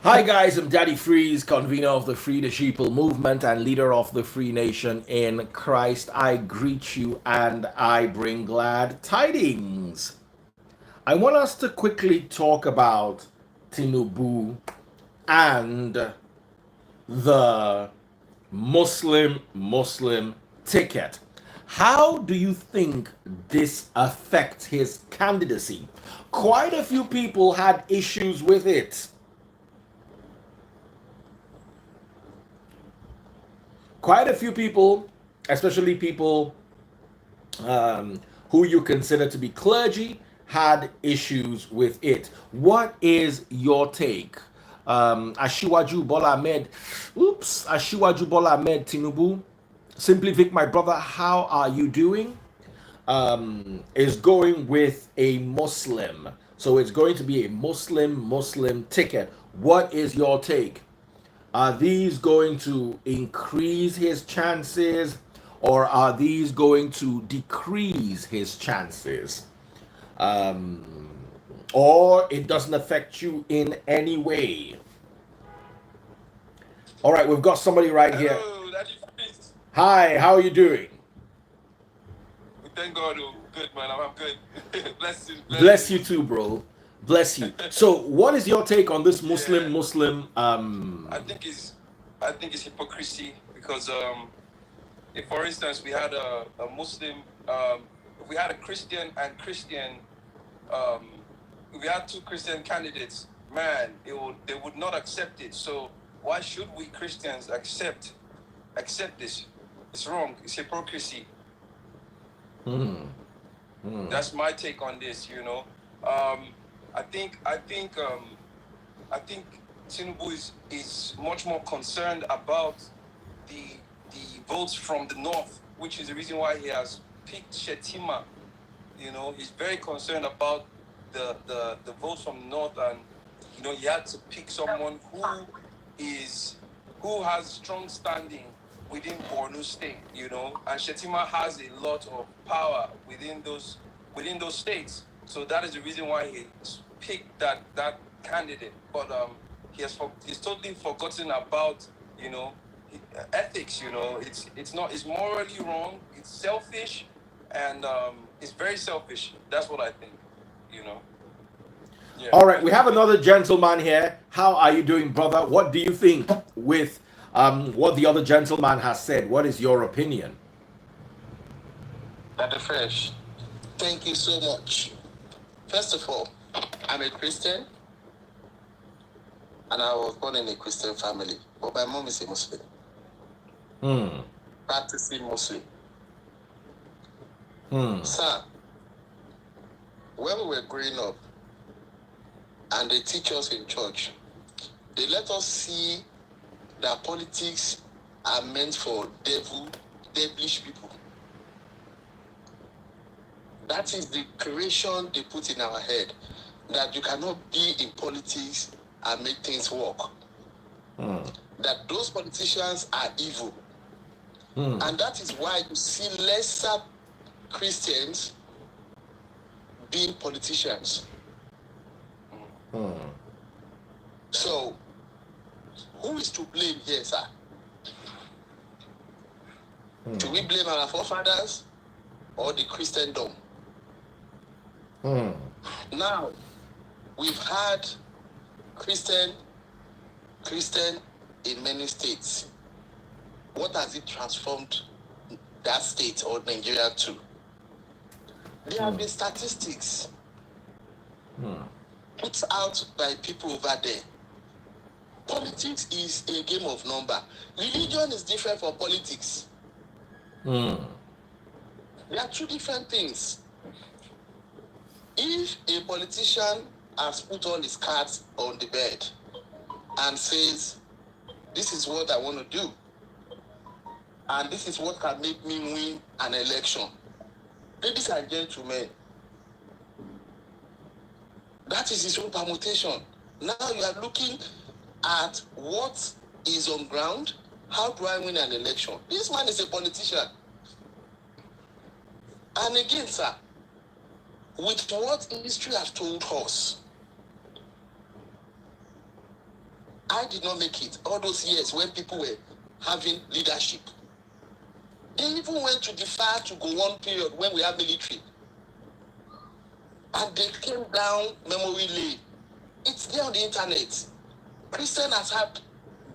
Hi guys, I'm Daddy Freeze, convener of the Free the Sheeple movement and leader of the Free Nation in Christ. I greet you and I bring glad tidings. I want us to quickly talk about Tinubu and the Muslim ticket. How do you think this affects his candidacy? Quite a few people had issues with it. Quite a few people, especially people who you consider to be clergy, had issues with it. What is your take? Asiwaju Bola Ahmed, Asiwaju Bola Ahmed Tinubu, Simply Vic, my brother, how are you doing? Is going with a Muslim. So it's going to be a Muslim ticket. What is your take? Are these going to increase his chances or are these going to decrease his chances? Or it doesn't affect you in any way? All right, we've got somebody right here. Hello, Daddy Freeze. Hi, how are you doing? Thank God, oh, good man. I'm good. Bless you. Bless you too, bro. Bless you. So, what is your take on this Muslim? I think it's hypocrisy because if for instance we had a Muslim, if we had a Christian and Christian, if we had two Christian candidates, man, they would not accept it. So why should we Christians accept this? It's wrong. It's hypocrisy. That's my take on this. I think Tinubu is much more concerned about the votes from the north, which is the reason why he has picked Shetima. He's very concerned about the votes from the north, and he had to pick someone who has strong standing within Borno State, and Shetima has a lot of power within those states. So that is the reason why he picked that candidate. But he's totally forgotten about ethics. It's morally wrong. It's selfish, and it's very selfish. That's what I think. Yeah. All right, we have another gentleman here. How are you doing, brother? What do you think with what the other gentleman has said? What is your opinion? Dr. Fresh, thank you so much. First of all, I'm a Christian, and I was born in a Christian family, but my mom is a Muslim. Practicing Muslim. Sir, when we were growing up, and they teach us in church, they let us see that politics are meant for devilish people. That is the creation they put in our head, that you cannot be in politics and make things work. That those politicians are evil. And that is why you see lesser Christians being politicians. So, who is to blame here, sir? Do we blame our forefathers or the Christendom? Now, we've had Christian in many states. What has it transformed that state or Nigeria to? There have been statistics put out by people over there. Politics is a game of number. Religion is different from politics. They are two different things. If a politician has put all his cards on the bed and says, this is what I want to do, and this is what can make me win an election, ladies and gentlemen, that is his own permutation. Now you are looking at what is on ground. How do I win an election? This man is a politician. And again, sir, with what history has told us, I did not make it all those years when people were having leadership. They even went to defer to go one period when we have military. And they came down memory lane. It's there on the internet. Christian has had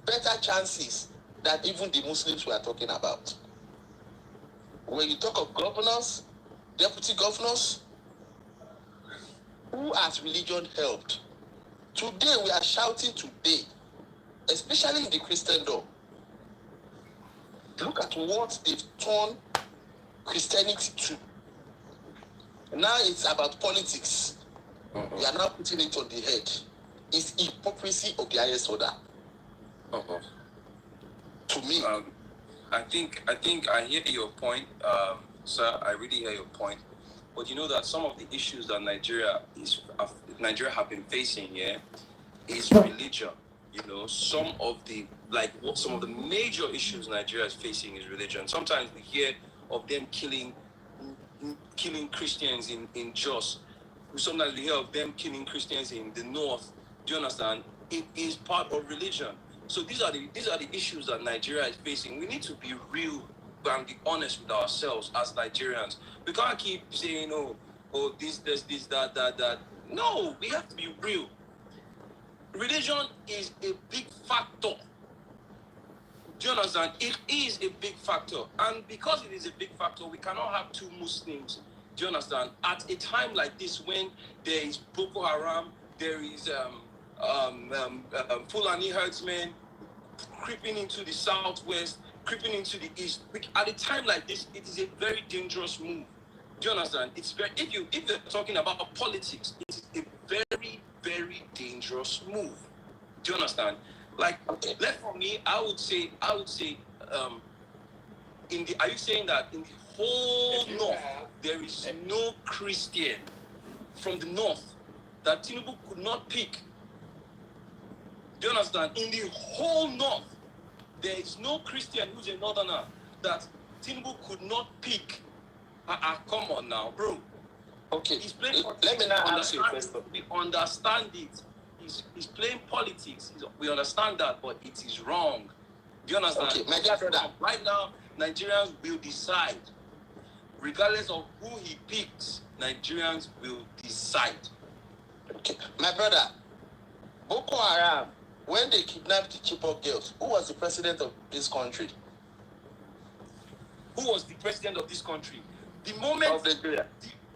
better chances than even the Muslims we are talking about. When you talk of governors, deputy governors, who has religion helped? Today we are shouting today, especially in the Christendom. Look at what they've turned Christianity to. Now it's about politics. We are now putting it on the head. It's hypocrisy of the highest order. To me. I think I hear your point, sir. I really hear your point. But you know that some of the issues that Nigeria have been facing, is religion. You know, some of the major issues Nigeria is facing is religion. Sometimes we hear of them killing Christians in Jos. Sometimes we hear of them killing Christians in the north. Do you understand? It is part of religion. So these are the issues that Nigeria is facing. We need to be real and be honest with ourselves as Nigerians. We can't keep saying, oh, this, that. No, we have to be real. Religion is a big factor. Do you understand? It is a big factor. And because it is a big factor, we cannot have two Muslims. Do you understand? At a time like this, when there is Boko Haram, there is Fulani herdsmen creeping into the southwest, creeping into the east. At a time like this, it is a very dangerous move. Do you understand? It's very, if you're talking about politics, it is a very, very dangerous move. Do you understand? Like, left for me, I would say, are you saying that in the whole north, there is no Christian from the north that Tinubu could not pick? Do you understand? In the whole north, there is no Christian who's a northerner that Tinubu could not pick. Come on now, bro. Okay. He's playing politics. Let me now ask you a question. We understand it. He's playing politics. We understand that, but it is wrong. Do you understand? Okay, my dear brother. Right now, Nigerians will decide. Regardless of who he picks, Nigerians will decide. Okay, my brother. Boko Haram, when they kidnapped the Chibok girls, who was the president of this country? Who was the president of this country? The moment of Nigeria.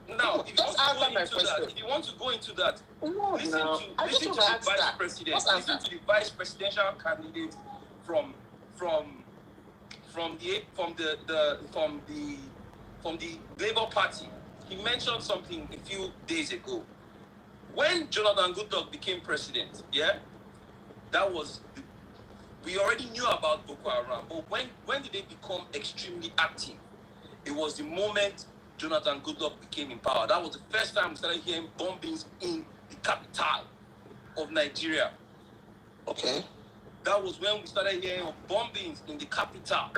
Now, if you want to go into that, listen to the vice president. Listen to the vice presidential candidate from the Labour Party. He mentioned something a few days ago. When Jonathan Goodluck became president, we already knew about Boko Haram. But when did they become extremely active? It was the moment Jonathan Goodluck became in power. That was the first time we started hearing bombings in the capital of Nigeria. Okay. That was when we started hearing of bombings in the capital.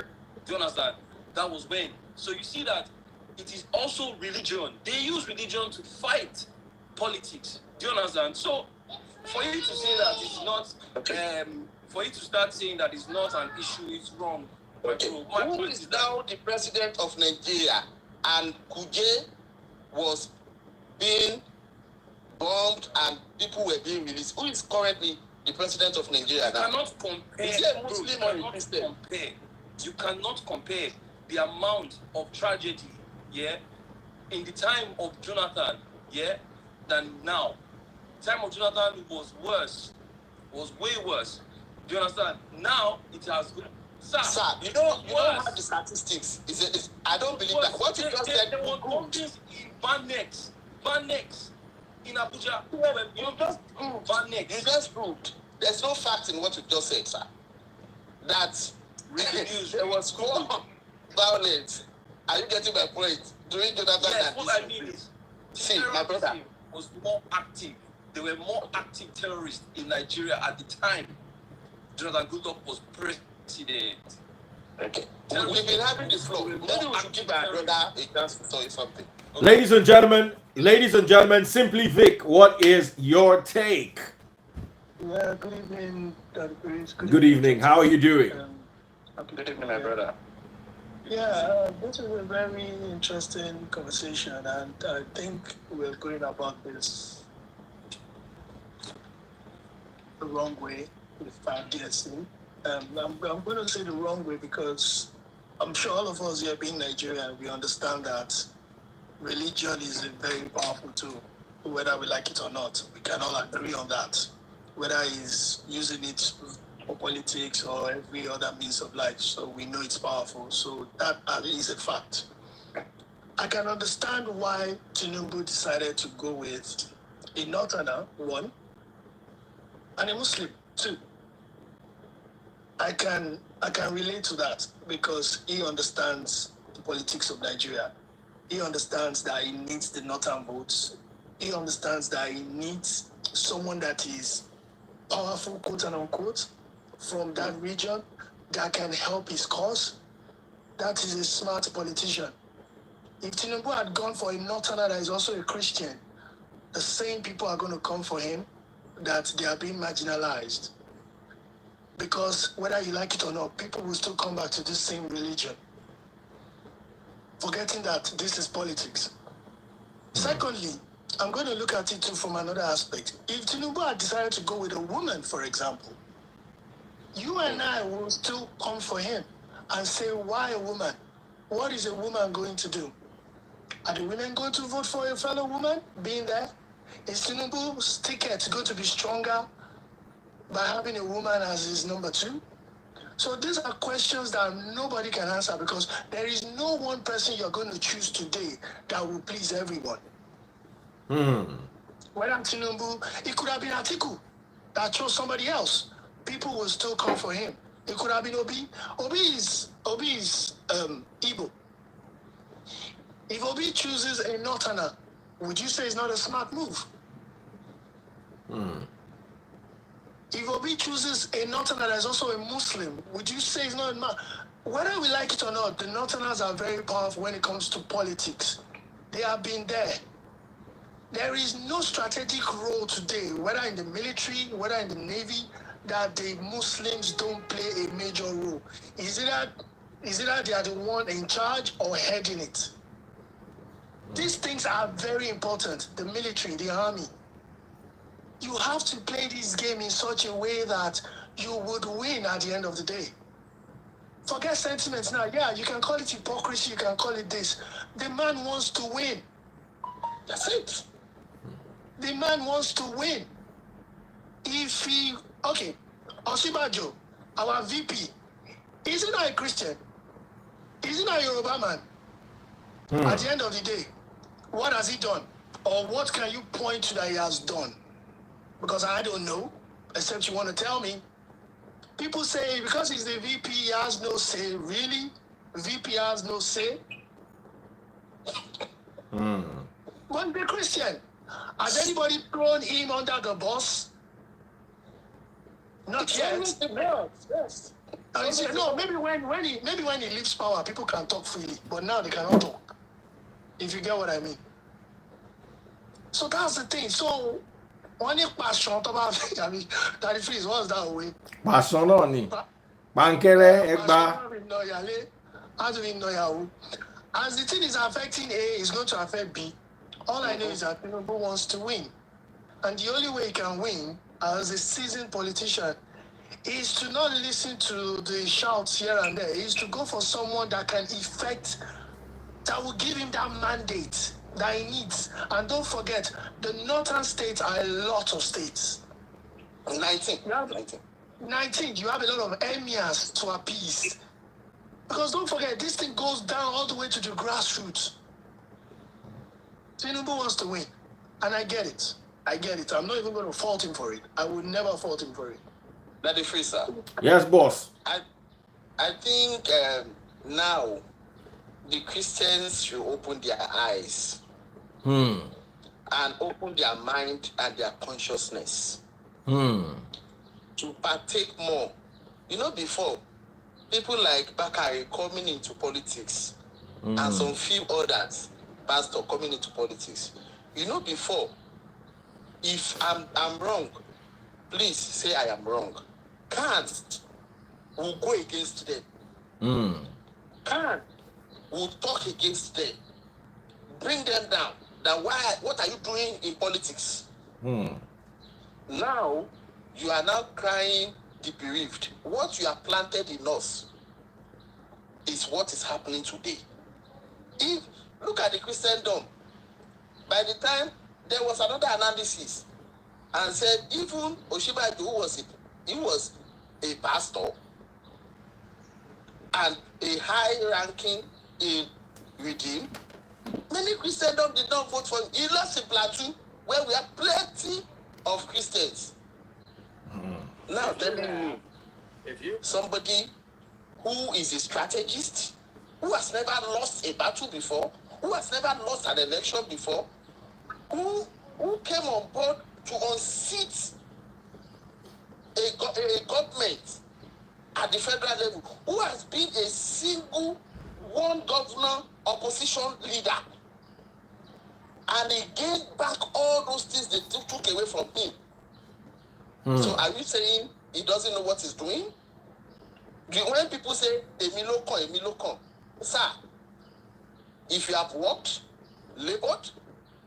Do you understand? That was when. So you see that it is also religion. They use religion to fight politics. Do you understand? So for you to say that it's not, for you to start saying that it's not an issue, it's wrong. Okay. Who is now the president of Nigeria? And Kuje was being bombed and people were being released. Who is currently the president of Nigeria now? You cannot compare. Is he a Muslim or a Christian? You cannot compare the amount of tragedy, in the time of Jonathan, than now. The time of Jonathan was way worse. Do you understand? Now it has gone. Sir, you don't have the statistics. I don't believe that. What you just said. There were bombings in Banex. in Abuja. You just proved. There's no fact in what you just said, sir. That there was more violence. Are you getting my point? During Jonathan, yes, what I mean is, see, my brother was more active. There were more active terrorists in Nigeria at the time Jonathan Goodluck was president. Okay. We've been having the flow. Maybe we should give our brother a chance to tell you something. Okay. Ladies and gentlemen, Simply Vic, what is your take? Yeah, good evening, Dr. Chris. Good evening. How are you doing? Good evening, my brother. Yeah, this is a very interesting conversation, and I think we're going about this the wrong way, if I dare say. I'm going to say the wrong way because I'm sure all of us here being Nigerian, we understand that religion is a very powerful tool, whether we like it or not. We can all agree on that, whether he's using it for politics or every other means of life. So we know it's powerful. So that is a fact. I can understand why Tinubu decided to go with a Northerner, one, and a Muslim, two. I can relate to that because he understands the politics of Nigeria. He understands that he needs the northern votes. He understands that he needs someone that is powerful, quote and unquote, from that region that can help his cause. That is a smart politician. If Tinubu had gone for a northerner that is also a Christian, the same people are going to come for him, that they are being marginalized. Because whether you like it or not, people will still come back to this same religion, forgetting that this is politics. Secondly, I'm going to look at it too from another aspect. If Tinubu had decided to go with a woman, for example, you and I will still come for him and say, why a woman? What is a woman going to do? Are the women going to vote for a fellow woman being there? Is Tinubu's ticket going to be stronger by having a woman as his number two? So these are questions that nobody can answer because there is no one person you're going to choose today that will please everyone. Whether Tinubu, it could have been Atiku that chose somebody else. People will still come for him. It could have been Obi. Obi is Igbo. If Obi chooses a northerner, would you say it's not a smart move? If Obi chooses a northerner that is also a Muslim, would you say it's not a man? Whether we like it or not, the northerners are very powerful when it comes to politics. They have been there. There is no strategic role today, whether in the military, whether in the navy, that the Muslims don't play a major role. Is it that they are the one in charge or heading it? These things are very important. The military, the army. You have to play this game in such a way that you would win at the end of the day. Forget sentiments now. Yeah, you can call it hypocrisy, you can call it this. The man wants to win. That's it. The man wants to win. If he, okay, Asiwaju, our VP, is he not a Christian? Is he not a Yoruba man? At the end of the day, what has he done? Or what can you point to that he has done? Because I don't know, except you want to tell me. People say because he's the VP, he has no say. Really? VP has no say? But be Christian. Has anybody thrown him under the bus? Not yet. Yes. No, maybe when he leaves power, people can talk freely. But now they cannot talk. If you get what I mean. So that's the thing. So when you pass on top of 33 is what's that way? Passion on ni. Bankele egba. As the thing is affecting A, it's going to affect B. All I know is that Tinubu wants to win. And the only way he can win as a seasoned politician is to not listen to the shouts here and there. Is to go for someone that can effect, that will give him that mandate that he needs. And don't forget, the northern states are a lot of states. 19. 19. You have a lot of emirs to appease. Because don't forget, this thing goes down all the way to the grassroots. Tinubu wants to win. And I get it. I get it. I'm not even going to fault him for it. I would never fault him for it. That is free, sir. Yes, boss. I think now the Christians should open their eyes and open their mind and their consciousness to partake more. You know, before, people like Bakari coming into politics and some few others, pastor coming into politics. You know, before, if I'm wrong, please say I am wrong. Can't will go against them. Can't will talk against them. Bring them down. That what are you doing in politics? Now, you are now crying the bereaved. What you have planted in us is what is happening today. If look at the Christendom, by the time there was another analysis and said even Asiwaju was a pastor and a high ranking in Redeem. Many Christendom did not vote for him. He lost in Plateau, where we have plenty of Christians. Now telling me, somebody who is a strategist, who has never lost a battle before, who has never lost an election before, who came on board to unseat a government at the federal level, who has been a single one governor opposition leader, and he gained back all those things they took away from him. So are you saying he doesn't know what he's doing? When people say Emilokon, sir, if you have worked, labored,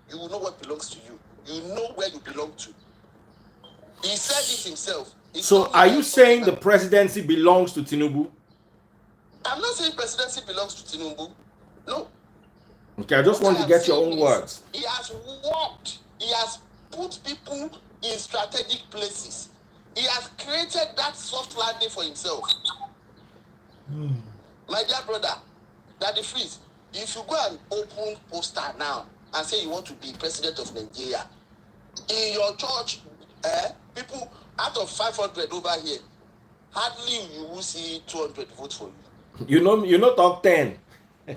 you will know what belongs to you. You know where you belong to. He said it himself. So are you saying the presidency belongs to Tinubu? I'm not saying presidency belongs to Tinubu. No. Okay, I just want to get your own words. He has worked. He has put people in strategic places. He has created that soft landing for himself. My dear brother, Daddy Freeze, if you go and open poster now and say you want to be president of Nigeria, in your church, people out of 500 over here, hardly you will see 200 votes for you. You know, top 10. Are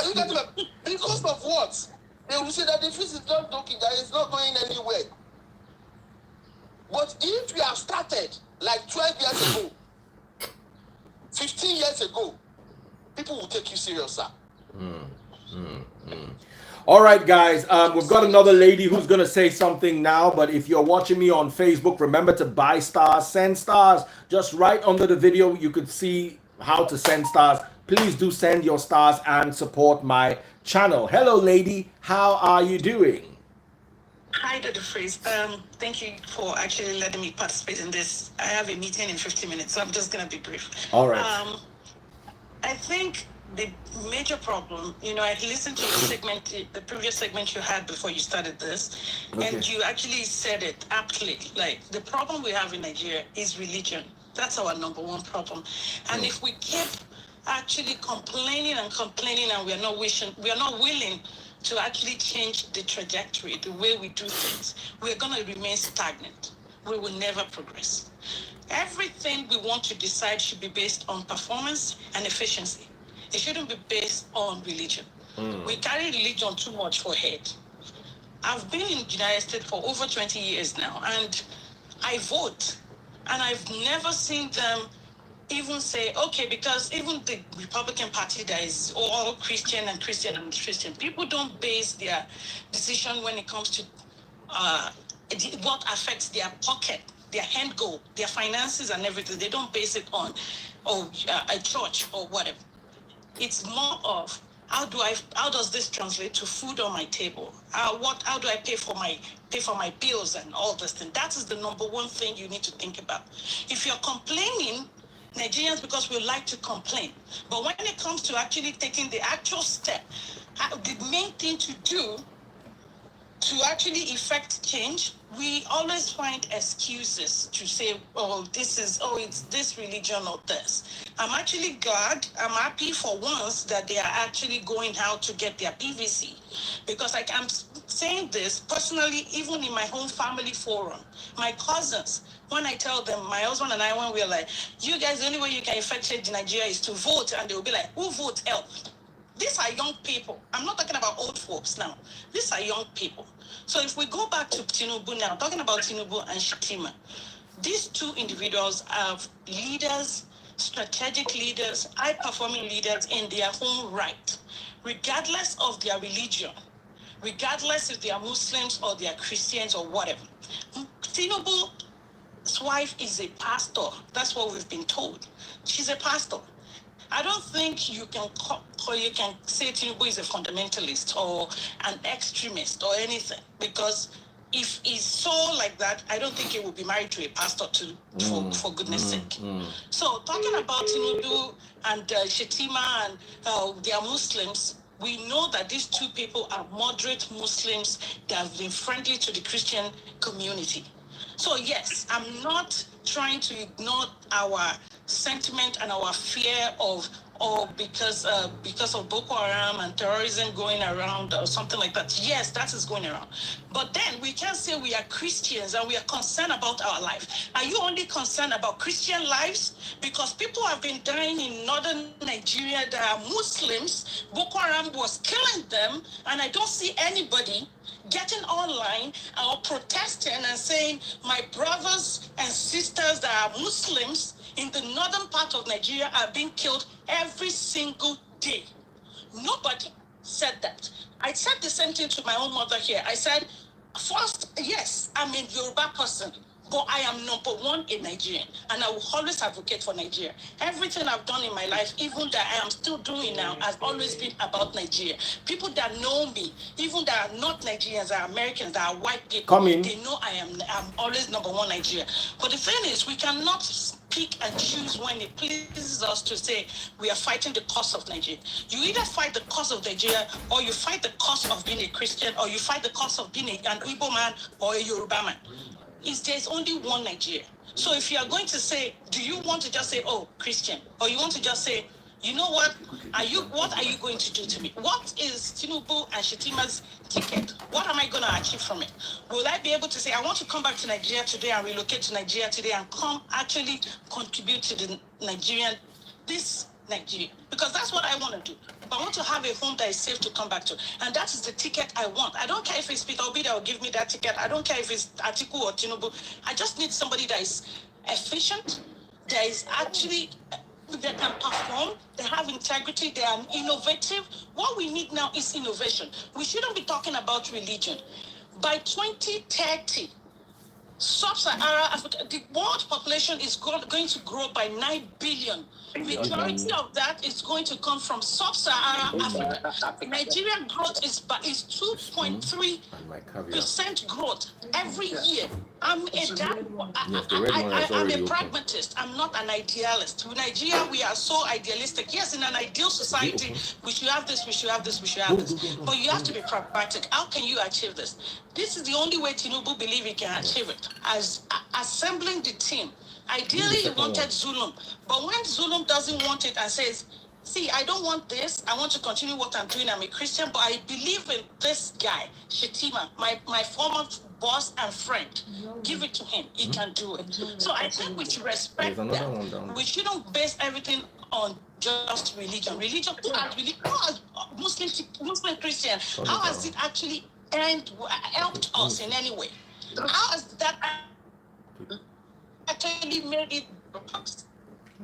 you getting me? Because of what? They will say that the Freeze is not joking, that it's not going anywhere. But if we have started like 12 years ago, 15 years ago, people will take you serious, sir. All right, guys, we've got another lady who's going to say something now, but if you're watching me on Facebook, remember to buy stars, send stars. Just right under the video, you could see how to send stars. Please do send your stars and support my channel. Hello, lady. How are you doing? Hi, Dr. Freeze. Thank you for actually letting me participate in this. I have a meeting in 50 minutes, so I'm just going to be brief. All right. I think the major problem, I listened to the previous segment you had before you started this, and you actually said it aptly. Like, the problem we have in Nigeria is religion. That's our number one problem. And if we keep actually complaining and we are not willing to actually change the trajectory, the way we do things, we're going to remain stagnant. We will never progress. Everything we want to decide should be based on performance and efficiency. It shouldn't be based on religion. We carry religion too much for head. I've been in the United States for over 20 years now, and I vote, and I've never seen them even say, okay, because even the Republican Party that is all Christian and Christian and Christian, people don't base their decision when it comes to what affects their pocket, their hand goal, their finances and everything. They don't base it on a church or whatever. It's more of how does this translate to food on my table? How do I pay for my bills and all this thing? That is the number one thing you need to think about. If you're complaining, Nigerians, because we like to complain, but when it comes to actually taking the actual step, the main thing to do to actually effect change, we always find excuses to say, it's this religion or this. I'm actually glad, I'm happy for once that they are actually going out to get their PVC, because I'm saying this personally, even in my home family forum, my cousins, when I tell them, my husband and I, when we're like, you guys, the only way you can effect change in Nigeria is to vote, and they'll be like, who vote help? These are young people. I'm not talking about old folks now. These are young people. So if we go back to Tinubu now, talking about Tinubu and Shetima, these two individuals are leaders, strategic leaders, high-performing leaders in their own right, regardless of their religion, regardless if they are Muslims or they are Christians or whatever. Tinubu's wife is a pastor. That's what we've been told. She's a pastor. I don't think you can say Tinubu is a fundamentalist or an extremist or anything, because if he's so like that, I don't think he will be married to a pastor for goodness sake. So talking about Tinubu and Shetima and they are Muslims, we know that these two people are moderate Muslims that have been friendly to the Christian community. So yes, I'm not trying to ignore our sentiment and our fear of because of Boko Haram and terrorism going around or something like that. Yes, that is going around. But then we can't say we are Christians and we are concerned about our life. Are you only concerned about Christian lives? Because people have been dying in northern Nigeria that are Muslims. Boko Haram was killing them, and I don't see anybody getting online or protesting and saying, my brothers and sisters that are Muslims in the northern part of Nigeria are being killed every single day. Nobody said that. I said the same thing to my own mother here. I said, first, yes, I'm a Yoruba person, but I am number one in Nigeria, and I will always advocate for Nigeria. Everything I've done in my life, even that I am still doing now, has always been about Nigeria. People that know me, even that are not Nigerians, that are Americans, that are white people, they know I'm always number one Nigeria. But the thing is, we cannot pick and choose when it pleases us to say we are fighting the cause of Nigeria. You either fight the cause of Nigeria, or you fight the cause of being a Christian, or you fight the cause of being an Igbo man or a Yoruba man. There's only one Nigeria. So if you are going to say, do you want to just say, oh, Christian, or you want to just say, you know what are you going to do to me? What is Tinubu and Shetima's ticket? What am I going to achieve from it? Will I be able to say, I want to come back to Nigeria today and relocate to Nigeria today and come actually contribute to the Nigeria? Because that's what I want to do. I want to have a home that is safe to come back to. And that is the ticket I want. I don't care if it's Peter Obi that will give me that ticket. I don't care if it's Atiku or Tinubu. I just need somebody that is efficient, that is actually, that can perform, they have integrity, they are innovative. What we need now is innovation. We shouldn't be talking about religion. By 2030, Sub-Saharan Africa, the world population is going to grow by 9 billion. Majority of that is going to come from Sub-Saharan Africa. Nigerian growth is 2.3% growth every year. I'm a pragmatist. I'm not an idealist. In Nigeria, we are so idealistic. Yes, in an ideal society, we should have this, we should have this, we should have this. But you have to be pragmatic. How can you achieve this? This is the only way Tinubu believes he can achieve it, as assembling the team. Ideally, he wanted Zulum. But when Zulum doesn't want it and says, see, I don't want this, I want to continue what I'm doing, I'm a Christian, but I believe in this guy, Shetima, my former boss and friend. Give it to him, he can do it. So I think we should respect that. We shouldn't base everything on just religion. Who has Muslim Christian, how has it actually helped us in any way? How has that actually made it?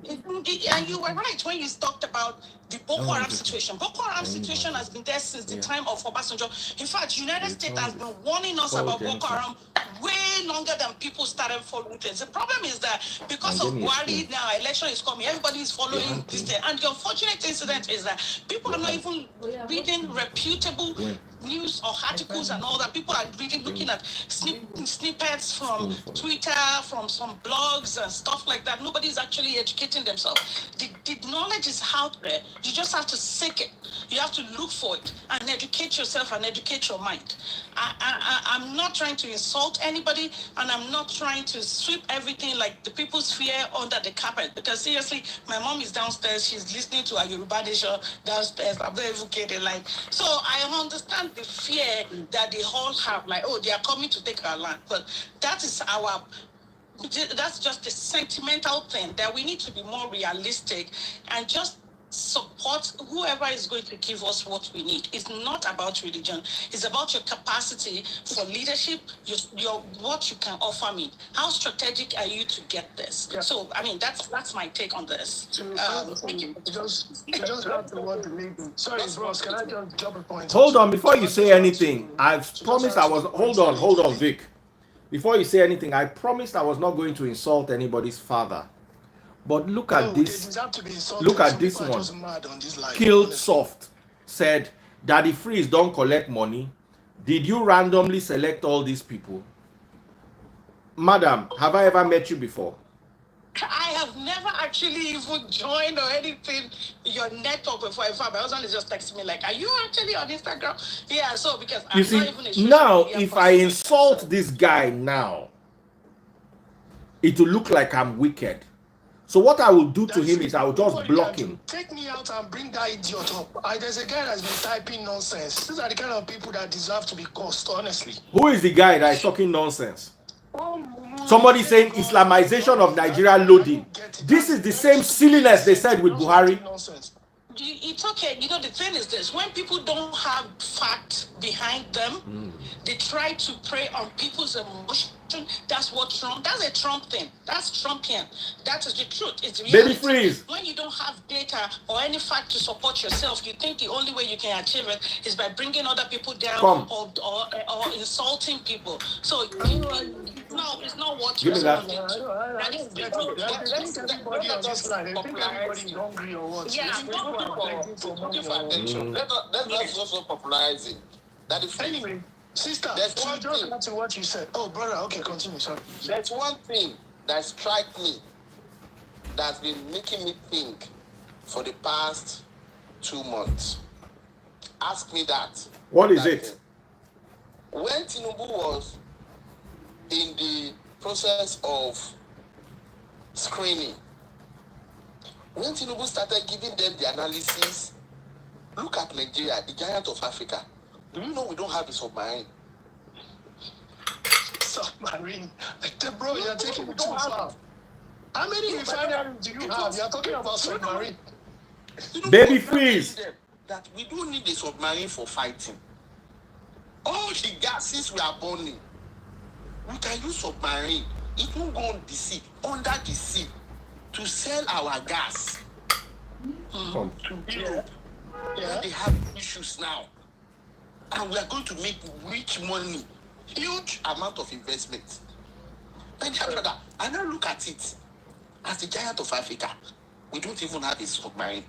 And you were right when you talked about the Boko Haram situation. Boko Haram situation has been there since the time of Obasanjo. In fact, United States has been warning us about Boko Haram way longer than people started following things. The problem is that because of Buhari now, election is coming, everybody is following this thing. And the unfortunate incident is that people are not even reading reputable news or articles and all that. People are really looking at snippets from Twitter, from some blogs and stuff like that. Nobody's actually educating themselves. The knowledge is out there. You just have to seek it. You have to look for it and educate yourself and educate your mind. I'm not trying to insult anybody, and I'm not trying to sweep everything like the people's fear under the carpet, because seriously, my mom is downstairs. She's listening to a Yoruba Nation downstairs. I'm not educated. So I understand understand the fear that they all have, like, oh, they are coming to take our land. But that's just a sentimental thing that we need to be more realistic and just support whoever is going to give us what we need. It's not about religion. It's about your capacity for leadership, your what you can offer me. How strategic are you to get this? Yeah. So, I mean, that's my take on this. Thank you. Just have to want the lady. Sorry, bros, can I just drop a point? Hold on, before you say anything, I've promised I was. Hold on, Vic. Before you say anything, I promised I was not going to insult anybody's father. But look at this. Look at this one. Killed Soft said, Daddy Freeze don't collect money. Did you randomly select all these people? Madam, have I ever met you before? I have never actually even joined or anything your network before. In fact, my husband is just texting me like, "Are you actually on Instagram?" Yeah, so because I'm not even a now, if I insult this guy now, it will look like I'm wicked. So what I will do to him is I will just block him. Take me out and bring that idiot up. There's a guy that's been typing nonsense. These are the kind of people that deserve to be cursed, honestly. Who is the guy that is talking nonsense? Somebody saying Islamization of Nigeria loading. This is the same silliness they said with Buhari. It's okay. You know, the thing is this. When people don't have facts behind them, they try to prey on people's emotions. That's a Trump thing. That's Trumpian. That is the truth. It's reality. Baby freeze. When you don't have data or any fact to support yourself, you think the only way you can achieve it is by bringing other people down or insulting people. So it's not what you're saying. Let's also popularize it. That is anyway. Sister, just to what you said. Oh, brother, okay, continue. Sorry. There's one thing that strikes me that's been making me think for the past 2 months. Ask me that. What is it? When Tinubu was in the process of screening, when Tinubu started giving them the analysis, look at Nigeria, the giant of Africa. Do you know we don't have a submarine? Submarine? Bro, you're taking it too far. How many refineries do you have? You're talking about submarine. Baby freeze. That we don't need a submarine for fighting. All the gases we are burning, we can use submarine. It will go on the sea, under the sea, to sell our gas to Europe. Yeah. They have issues now. And we are going to make rich money, huge amount of investment. And now look at it. As the giant of Africa, we don't even have a submarine.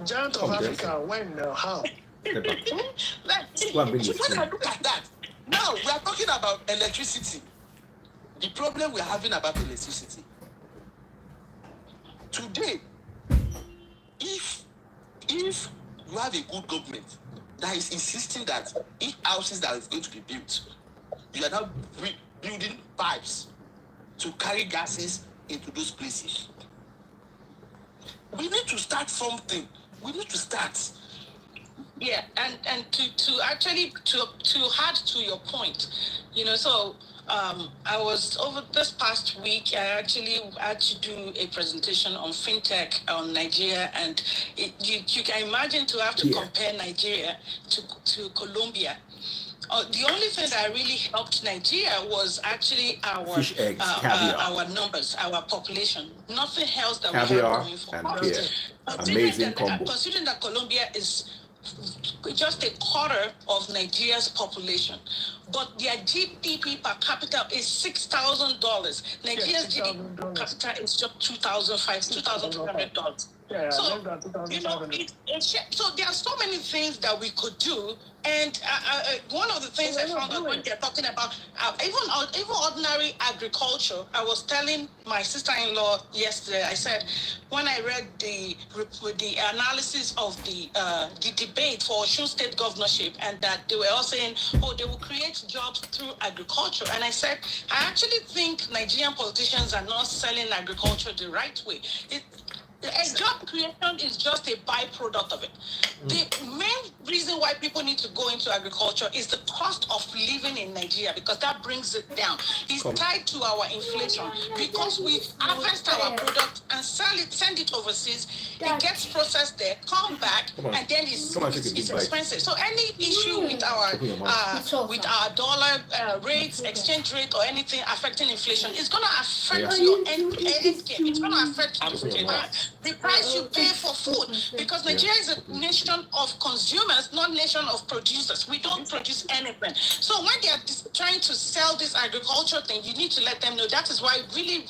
Giant of Africa, when, how? When I look at that, now we are talking about electricity. The problem we are having about electricity. Today, if you have a good government that is insisting that each houses that is going to be built, you are now building pipes to carry gases into those places. We need to start something. We need to start. Yeah, and to actually to add to your point, so I was over this past week. I actually had to do a presentation on fintech on Nigeria, and you can imagine to have to compare Nigeria to Colombia. The only thing that really helped Nigeria was actually our fish eggs, caviar, our numbers, our population. Nothing else that caviar we have going for us. Amazing combo. Considering that Colombia is just a quarter of Nigeria's population, but their GDP per capita is $6,000. Nigeria's GDP per capita is just $2,200. Yeah, so so there are so many things that we could do, and one of the things I found out when they're talking about even ordinary agriculture. I was telling my sister-in-law yesterday. I said when I read the analysis of the debate for Osun State governorship, and that they were all saying, oh, they will create jobs through agriculture, and I said I actually think Nigerian politicians are not selling agriculture the right way. A job creation is just a byproduct of it. The reason why people need to go into agriculture is the cost of living in Nigeria, because that brings it down. It's tied to our inflation, because we harvest our product and send it overseas. It gets processed there, come back, and then it's expensive. So any issue with our dollar rates, exchange rate, or anything affecting inflation is going to affect your end game. It's going to affect the price you pay for food, because Nigeria is a nation of consumers, not nation of producers. We don't produce anything. So when they are trying to sell this agriculture thing, you need to let them know that is why we need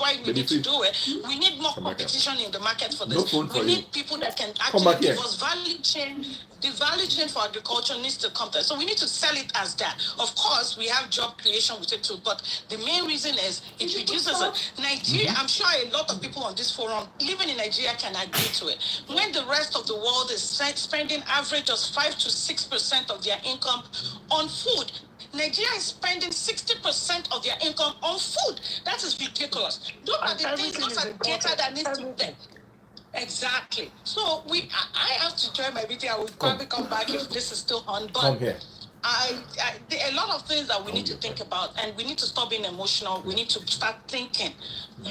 to do it. We need more competition in the market for this. We need people that can actually give us value chain. The value chain for agriculture needs to come there. So we need to sell it as that. Of course, we have job creation with it too, but the main reason is it reduces it. Nigeria, I'm sure a lot of people on this forum living in Nigeria can agree to it. When the rest of the world is spending average of 5 to 6% of their income on food, Nigeria is spending 60% of their income on food. That is ridiculous. Those are the things, those are data that needs to be there. Exactly. So I have to join my meeting. I will probably come back if this is still on. But there are a lot of things that we need to think about, and we need to stop being emotional. We need to start thinking,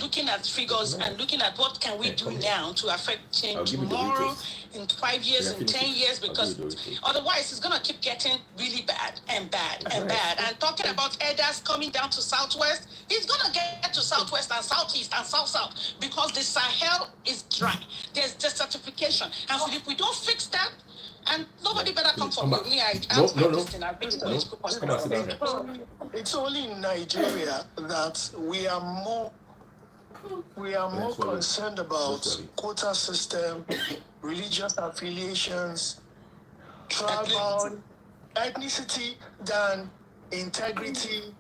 looking at figures, and looking at what can we do now to affect change tomorrow, in 5 years, in 10 years, because otherwise it's going to keep getting really bad and bad and bad. And talking about elders coming down to Southwest, it's going to get to Southwest and Southeast and South, because the Sahel is dry. There's desertification. And if we don't fix that, and nobody better come for me. It's only in Nigeria that we are more concerned about quota system, religious affiliations, tribal, ethnicity than integrity,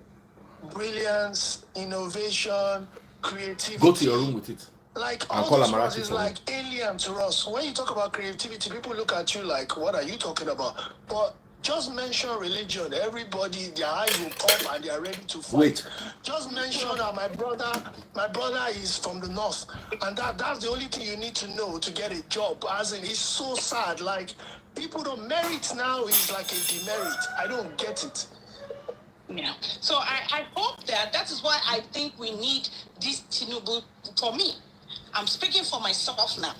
brilliance, innovation, creativity. Go to your room with it. Like all these words is like alien to us. When you talk about creativity, people look at you like, what are you talking about? But just mention religion, everybody, their eyes will pop and they are ready to fight. Wait. Just mention that my brother is from the north, and that's the only thing you need to know to get a job. As in, it's so sad. Like, people don't merit now is like a demerit. I don't get it. Yeah. So I hope that is why I think we need this Tinubu. For me, I'm speaking for myself now,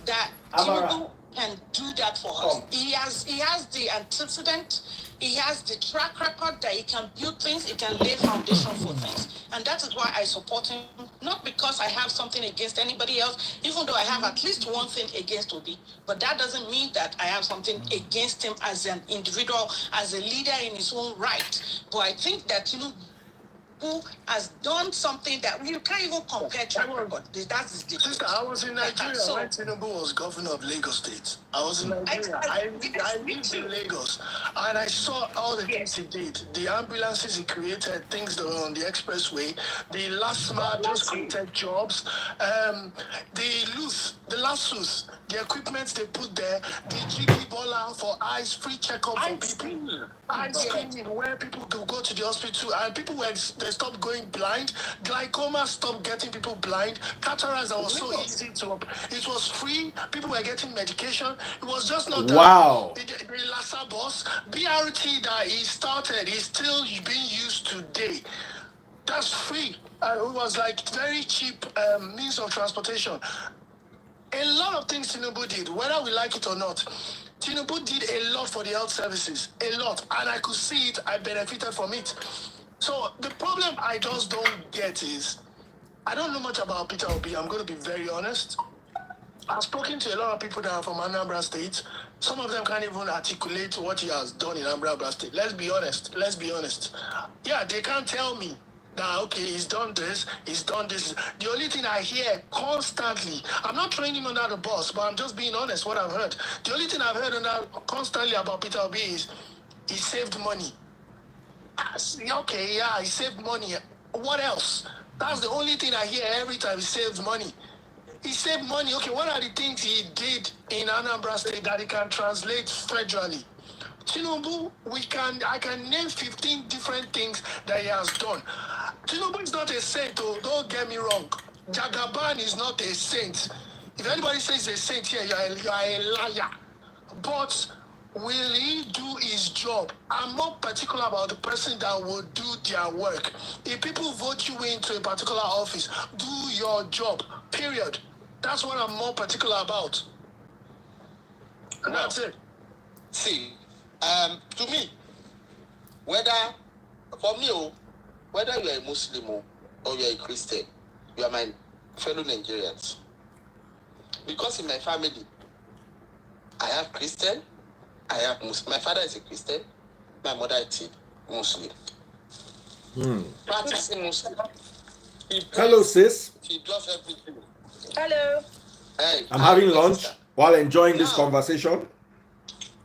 that Tinubu can do that for us. He has the antecedent, he has the track record that he can build things, he can lay foundation for things. And that is why I support him, not because I have something against anybody else, even though I have at least one thing against Obi. But that doesn't mean that I have something against him as an individual, as a leader in his own right. But I think that Tinubu has done something that you can't even compare track record. That's his difference. Sister, I was in Nigeria when Tinubu was governor of Lagos State. I was in Nigeria. I lived in Lagos, and I saw all the things he did. The ambulances he created, things that were on the expressway. The last mile just created jobs. The lassos, the equipment they put there, the jiggy baller for eyes, free checkup for people. Eye screening where people could go to the hospital, and people they stopped going blind. Glaucoma stopped getting people blind. Cataracts that was so easy to. It was free. People were getting medication. It was just not that. Wow. The Lassa bus, BRT that he started is still being used today. That's free. It was like very cheap means of transportation. A lot of things Tinubu did, whether we like it or not. Tinubu did a lot for the health services, a lot, and I could see it. I benefited from it. So the problem I just don't get is, I don't know much about Peter Obi. I'm going to be very honest. I've spoken to a lot of people that are from Anambra State. Some of them can't even articulate what he has done in Anambra State. Let's be honest. Yeah, they can't tell me that, okay, he's done this, he's done this. The only thing I hear constantly, I'm not throwing him under the bus, but I'm just being honest what I've heard. The only thing I've heard constantly about Peter Obi is he saved money. Okay, yeah, he saved money. What else? That's the only thing I hear every time. He saves money. He saved money. Okay, what are the things he did in Anambra State that he can translate federally? Tinubu, I can name 15 different things that he has done. Tinubu is not a saint, don't get me wrong. Jagaban is not a saint. If anybody says he's a saint here, you are a liar. But will he do his job? I'm more particular about the person that will do their work. If people vote you into a particular office, do your job, period. That's what I'm more particular about. And that's it. See, to me, whether you're a Muslim or you're a Christian, you are my fellow Nigerians. Because in my family, I have Christian, I have Muslim. My father is a Christian, my mother is a Muslim. Practicing Muslim. Hello, sis. He does everything. Hello. Hey, I'm having lunch sister. while enjoying this conversation.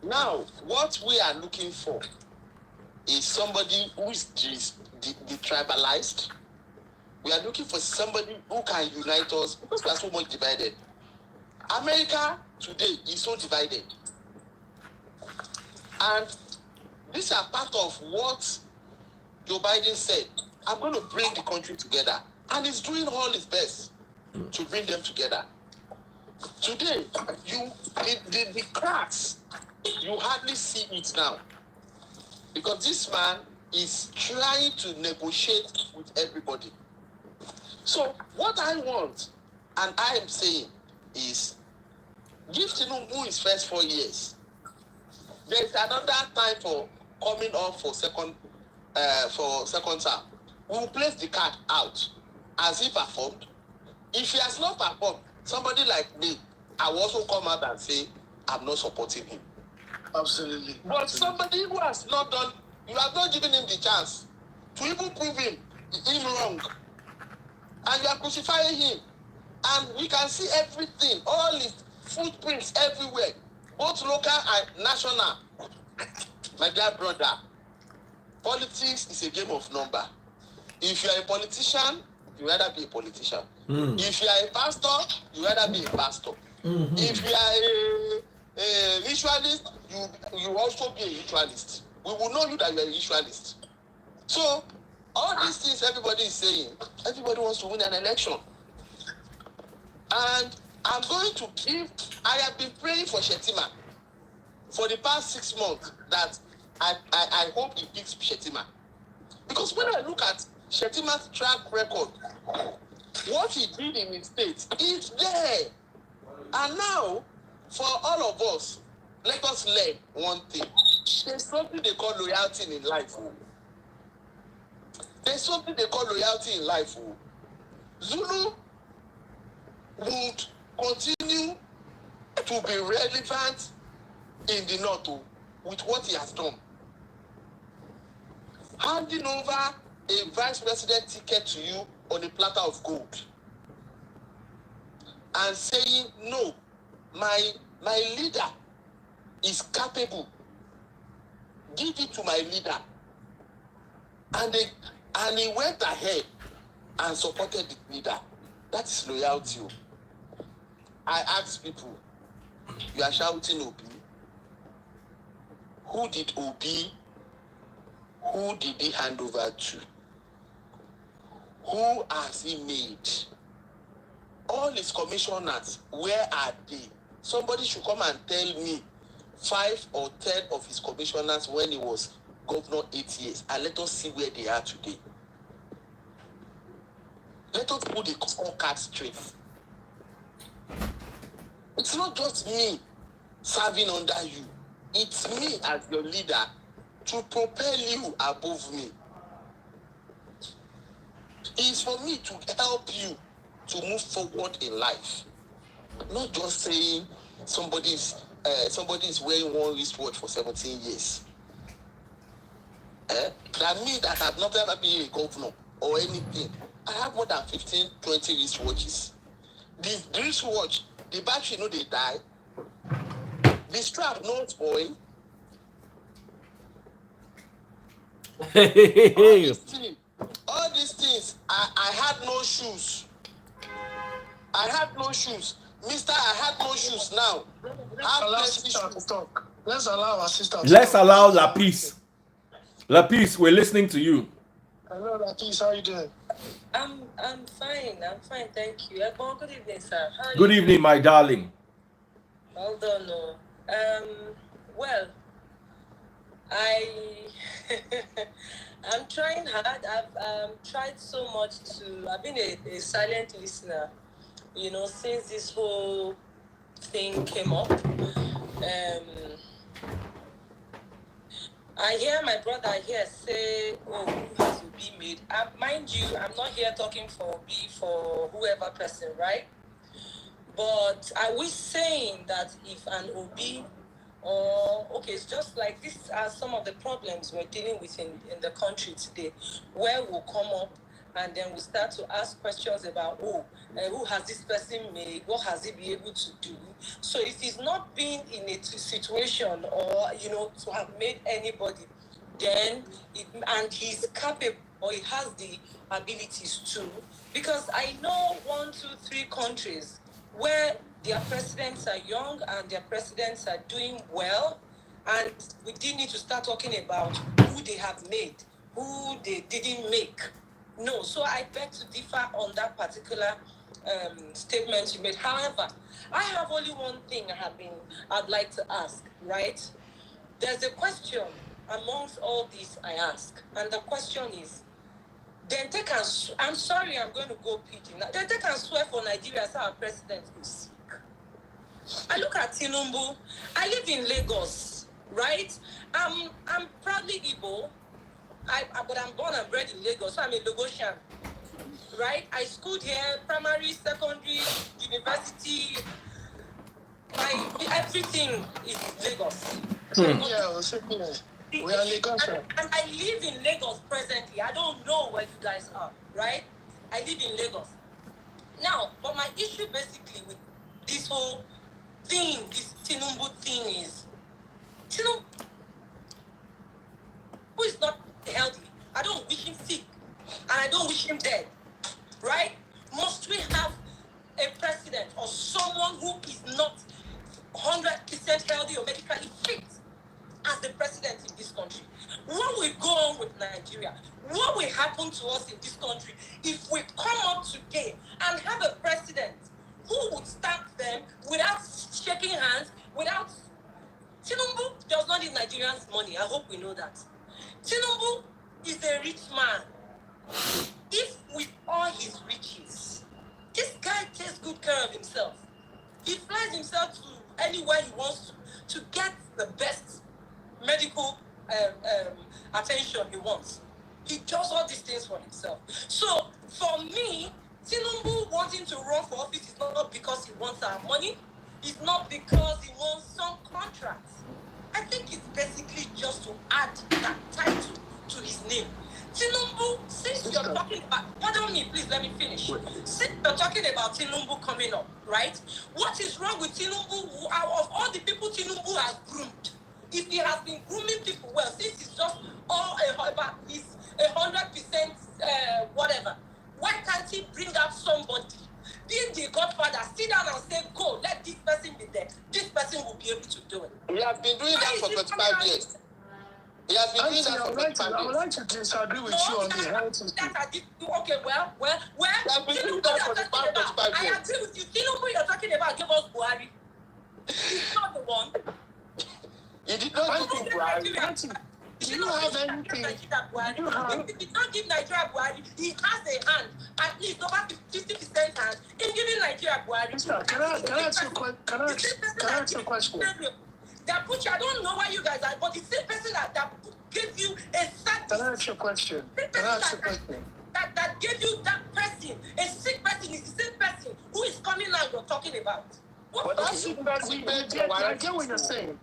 Now, what we are looking for is somebody who is detribalized. We are looking for somebody who can unite us because we are so much divided. America today is so divided. And these are part of what Joe Biden said. I'm going to bring the country together. And he's doing all his best to bring them together. Today, the cracks, you hardly see it now. Because this man is trying to negotiate with everybody. So what I want, and I am saying, is give Tinubu his first 4 years. There is another time for coming up for second term. We will place the card out. Has he performed? If he has not performed, somebody like me, I will also come out and say, I'm not supporting him. Absolutely. But somebody who has not done, you have not given him the chance to even prove him wrong. And you are crucifying him. And we can see everything, all his footprints everywhere, both local and national. My dear brother, politics is a game of number. If you are a politician, you rather be a politician. If you are a pastor, you rather be a pastor. If you are a ritualist, you also be a ritualist. We will know you that you are a ritualist. So, all these things everybody is saying, everybody wants to win an election. And I'm going to I have been praying for Shettima for the past 6 months that I hope he picks Shettima. Because when I look at Shettima's track record, what he did in his state is there. And now, for all of us, let us learn one thing. There's something they call loyalty in life. There's something they call loyalty in life. Zulu would continue to be relevant in the north with what he has done. Handing over a vice president ticket to you on a platter of gold and saying, no, my leader is capable. Give it to my leader. And he went ahead and supported the leader. That is loyalty. I ask people, you are shouting Obi. Who did he hand over to? Who has he made? All his commissioners, where are they? Somebody should come and tell me 5 or 10 of his commissioners when he was governor 8 years, and let us see where they are today. Let us put the scorecard straight. It's not just me serving under you. It's me as your leader to propel you above me. It's for me to help you to move forward in life. Not just saying somebody is wearing one wristwatch for 17 years. That me that have not ever been a governor or anything. I have more than 15, 20 wristwatches. This wristwatch, the battery they die. The strap no spoil. All these things, I had no shoes. I had no shoes. Mister, I had no shoes now. Let's allow our sister to Let's talk. allow Lapis. Lapis, we're listening to you. Hello, Lapis, how are you doing? I'm fine. I'm fine, thank you. Good evening, sir. Good evening, my darling. Hold on. Well, I'm trying hard. I've tried so much to. I've been a silent listener, since this whole thing came up. I hear my brother here say, "Oh, who has Obi made?" Mind you, I'm not here talking for Obi for whoever person, right? But I was saying that if an Obi it's just like these are some of the problems we're dealing with in the country today, where we'll come up and then we start to ask questions about, who has this person made? What has he been able to do? So if he's not been in a situation or, to have made anybody, then, and he's capable or he has the abilities to, because I know 1, 2, 3 countries where their presidents are young and their presidents are doing well, and we did need to start talking about who they have made, who they didn't make. No, so I beg to differ on that particular statement you made. However, I have only one thing I'd like to ask, right? There's a question amongst all these I ask, and the question is, then they can, I'm sorry, I'm going to go pidgin. Then they can swear for Nigeria as our president is sick. I look at Tinubu. I live in Lagos, right? I'm proudly Igbo, but I'm born and bred in Lagos, so I'm a Lagosian, right? I schooled here, primary, secondary, university. Everything is Lagos. We are Lagos. And I live in Lagos presently. I don't know where you guys are, right? I live in Lagos. Now, but my issue basically with this whole thing, this Tinubu thing is, Tinubu is not healthy. I don't wish him sick, and I don't wish him dead, right? Must we have a president or someone who is not 100% healthy or medically fit as the president in this country? What will go on with Nigeria? What will happen to us in this country if we come up today and have a president who would stamp them without shaking hands, without... Tinubu does not need Nigerians' money. I hope we know that. Tinubu is a rich man. If with all his riches, this guy takes good care of himself. He flies himself to anywhere he wants to get the best medical attention he wants. He does all these things for himself. So for me, Tinubu wanting to run for office is not because he wants our money. It's not because he wants some contracts. I think it's basically just to add that title to his name. Tinubu, since you're talking about, pardon me, please let me finish. Since you're talking about Tinubu coming up, right? What is wrong with Tinubu? Of all the people Tinubu has groomed, if he has been grooming people well, since it's just all about his 100% whatever, why can't he bring out somebody, being the godfather, sit down and say, go, let this person be there. This person will be able to do it. He has been doing that for 25 years. He has been doing that for 25 years. I would like to disagree with you on the health issue. Okay, well. Tinubu you're talking about. I agree with you. Tinubu you're talking about gave us Buhari. He's not the one. He did not give Buhari. Do you have anything? If he did not give Nigeria Buhari, he has a hand, at least over 50% hand, in giving Nigeria Buhari. Can I ask you a question? That put you, I don't know why you guys are, but the same person that gave you a certain... Can I ask you a question? That gave you that person, a sick person, is the same person who is coming now you're talking about. I get what you're saying.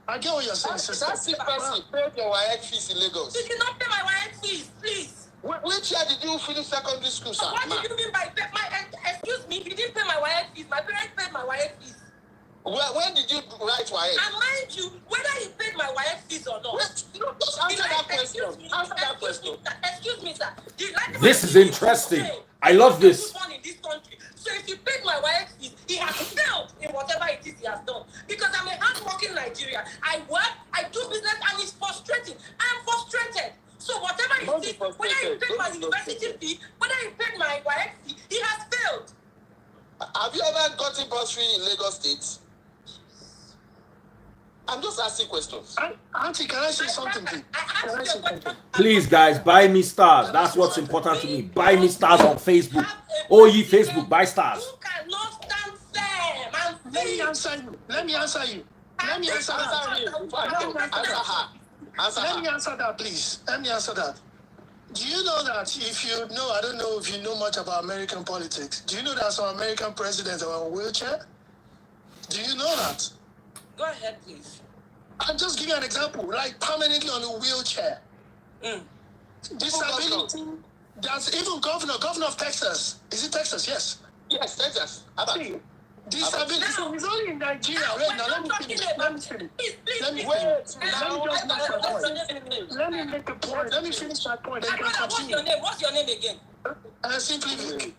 Sister. That sick person paid your YX fees in Lagos. You did not pay my YX fees, please. Which year did you finish secondary school, sir? What do you mean by excuse me, if you didn't pay my YX fees, my parents paid my YX fees. When did you write YX? And mind you, whether he paid my YX fees or not. Just answer that question. Answer that question. Excuse me, sir. This is interesting. I love this. In this country. So if he paid my YX fees, he has failed in whatever it is he has done. Because I'm a hard-working Nigerian. I work, I do business, and it's frustrating. I'm frustrated. So whatever it is, whether he paid my university fee, whether he paid my YX fee, he has failed. Have you ever gotten bursary in Lagos State? I'm just asking questions. Auntie, can I say something, please? Can I say something? Please, guys, buy me stars. That's what's important to me. Buy me stars on Facebook. Oh, ye Facebook, buy stars. You cannot stand firm and Let me answer you. Let me answer you. Let me answer that. Let me answer that, please. Let me answer that. Do you know that if you know, I don't know if you know much about American politics, do you know that some American presidents are in a wheelchair? Do you know that? Go ahead, please. I'll just give you an example, like permanently on a wheelchair. Disability, that's even governor of Texas. Is it Texas? Yes. Yes, Texas. See, disability, so it's only in Nigeria. Wait, now let me finish. Let me finish. Let me make a point. Let me finish my point. Then can continue. What's your name again? Simply Vic.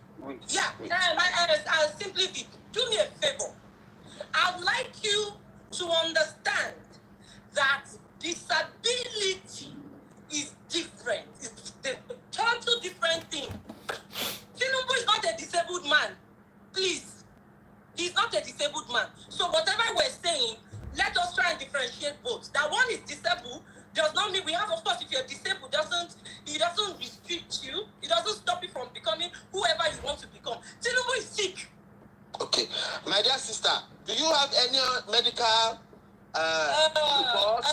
Yeah, Simply Vic. Do me a favor. I'd like you to understand that disability is different. It's a total different thing. Tinubu is not a disabled man. Please. He's not a disabled man. So whatever we're saying, let us try and differentiate both. That one is disabled does not mean we have, of course, if you're disabled, it doesn't restrict you. It doesn't stop you from becoming whoever you want to become. Tinubu is sick. Okay. My dear sister, do you have any medical reports?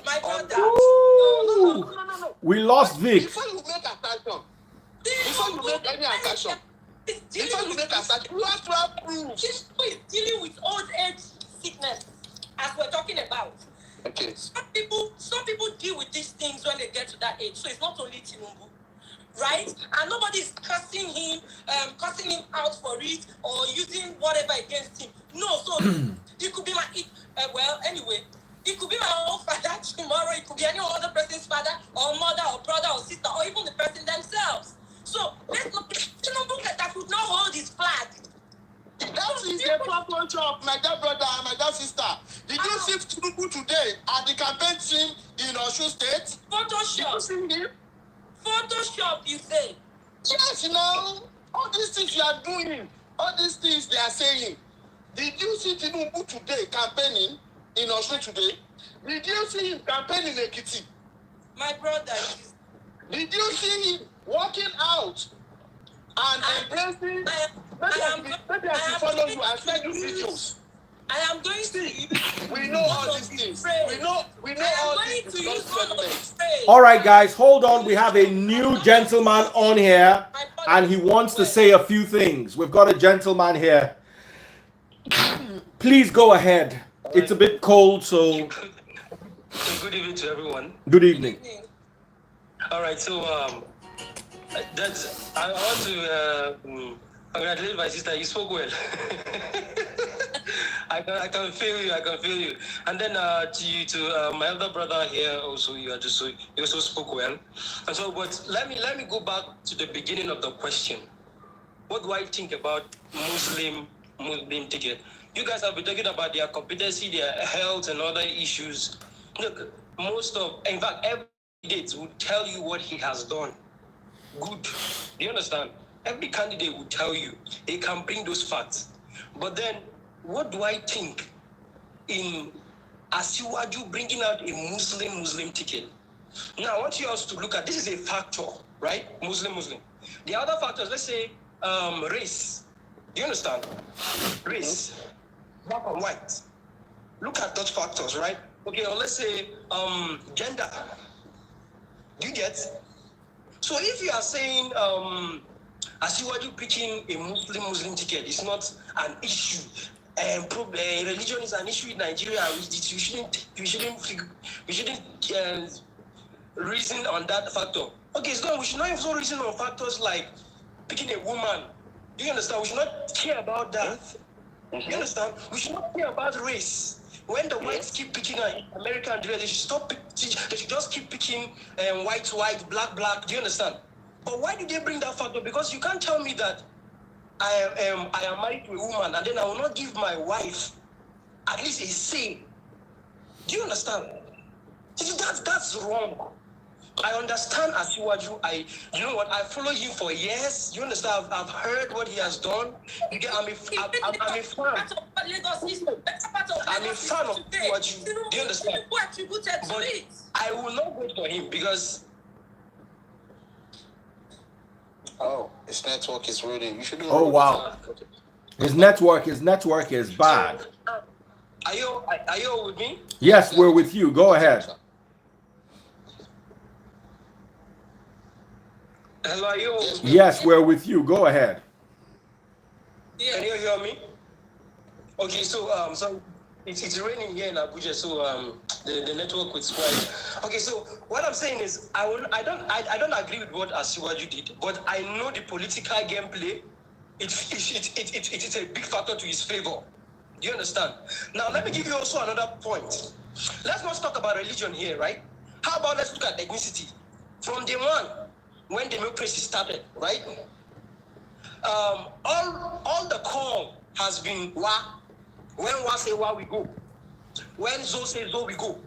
My brother. No. We lost Vic. Before you make assertion, before you make any assertion, you have to have proofs. Tinubu is dealing with old age sickness, as we're talking about. Okay. Some people deal with these things when they get to that age. So it's not only Tinubu, right? And nobody is cussing him out for it or using whatever against him. No, so it could be anyway, it could be my own father tomorrow. It could be any other person's father or mother or brother or sister or even the person themselves. So let's not Tinubu that would not hold his flag. That is the proper job, my dear brother and my dear sister. Did you see Tinubu today at the campaign team in Osun State? Photoshop. Did you see him? Photoshop, you say? Yes, all these things you are doing, all these things they are saying. Did you see Tinubu today campaigning in Osun today? Did you see him campaigning in Ekiti? My brother. Did you see him walking out and embracing? Maybe I should follow you and send you videos. I am going to. We know all these things. We know all these things. All right, guys, hold on. We have a new gentleman on here, and he wants to say a few things. We've got a gentleman here. Please go ahead. It's a bit cold, so. Good evening to everyone. Good evening. All right, so I want to congratulate my sister. You spoke well. I can feel you. And then to my elder brother here also, you also spoke well. And so, but let me go back to the beginning of the question. What do I think about Muslim ticket? You guys have been talking about their competency, their health, and other issues. Look, in fact, every candidate will tell you what he has done. Good. Do you understand? Every candidate will tell you. They can bring those facts. But then, what do I think in Asiwaju bringing out a Muslim ticket? Now, I want you also to look at, this is a factor, right? Muslim. The other factors, let's say, race. Do you understand? Race. Black or white. Look at those factors, right? Okay, or let's say gender. Do you get? So if you are saying Asiwaju preaching a Muslim ticket is not an issue, religion is an issue in Nigeria, we shouldn't reason on that factor. Okay, so we should not also reason on factors like picking a woman. Do you understand? We should not care about that. You understand? We should not care about race. When the whites keep picking American, they should stop. They should just keep picking white, black. Do you understand? But why did they bring that factor? Because you can't tell me that I am married to a woman and then I will not give my wife at least a say. Do you understand? That's wrong. I understand Asiwaju. You know what? I follow him for years. You understand? I've heard what he has done. I'm a fan. I'm a fan of Asiwaju. Do you understand? But I will not vote for him because. Oh, his network is ruining. You should do. Oh wow, his network is bad. Are you with me? Yes, we're with you. Go ahead. Hello, are you? Yes, we're with you. Go ahead. Can you hear me? Okay, so it's raining here in Abuja, so the network is quiet. Okay, so what I'm saying is I don't agree with what Asiwaju did, but I know the political gameplay. It is a big factor to his favor. Do you understand? Now let me give you also another point. Let's not talk about religion here, right? How about let's look at ethnicity? From day one, when democracy started, right? All the call has been wa. When wa say wa, we go. When zo say zo, we go.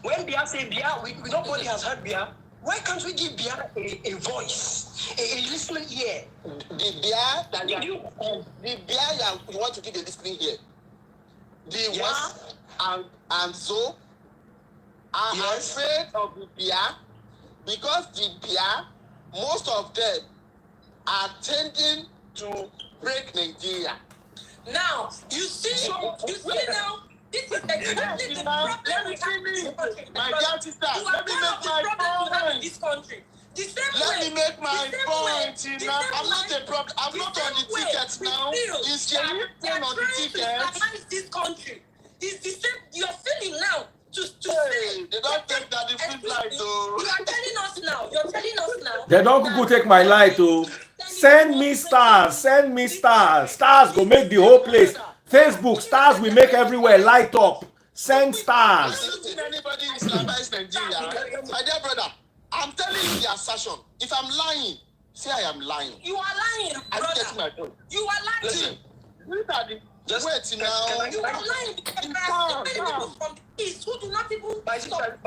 When Bia say Bia, nobody has heard Bia. Why can't we give Bia a voice, a listening ear? The Bia that you want to give a listening ear. The West and so are afraid of the Bia because the Bia, most of them are tending to break Nigeria. Now, you see now, this is exactly the problem. Let me finish. My dear sister, let me make my point. In this country. The same Let way, me make my point. the Now, same I'm not a problem. I'm not on the ticket now. Is Jerry on the ticket? This country. It's the same. You're feeling now to Hey, they don't take that the free flight though. You are telling us now. You're telling us now. They don't go take my light, oh. Send me stars. Send me stars. Stars go make the whole place. Facebook stars will make everywhere light up. Send stars. I don't think anybody Islamize Nigeria. My dear brother, I'm telling you the assertion. If I'm lying, say I am lying. You are lying, I brother. get my point. You are lying. Listen, look at the Just wait now. You are lying because there are so many people from the east who do not even My sister,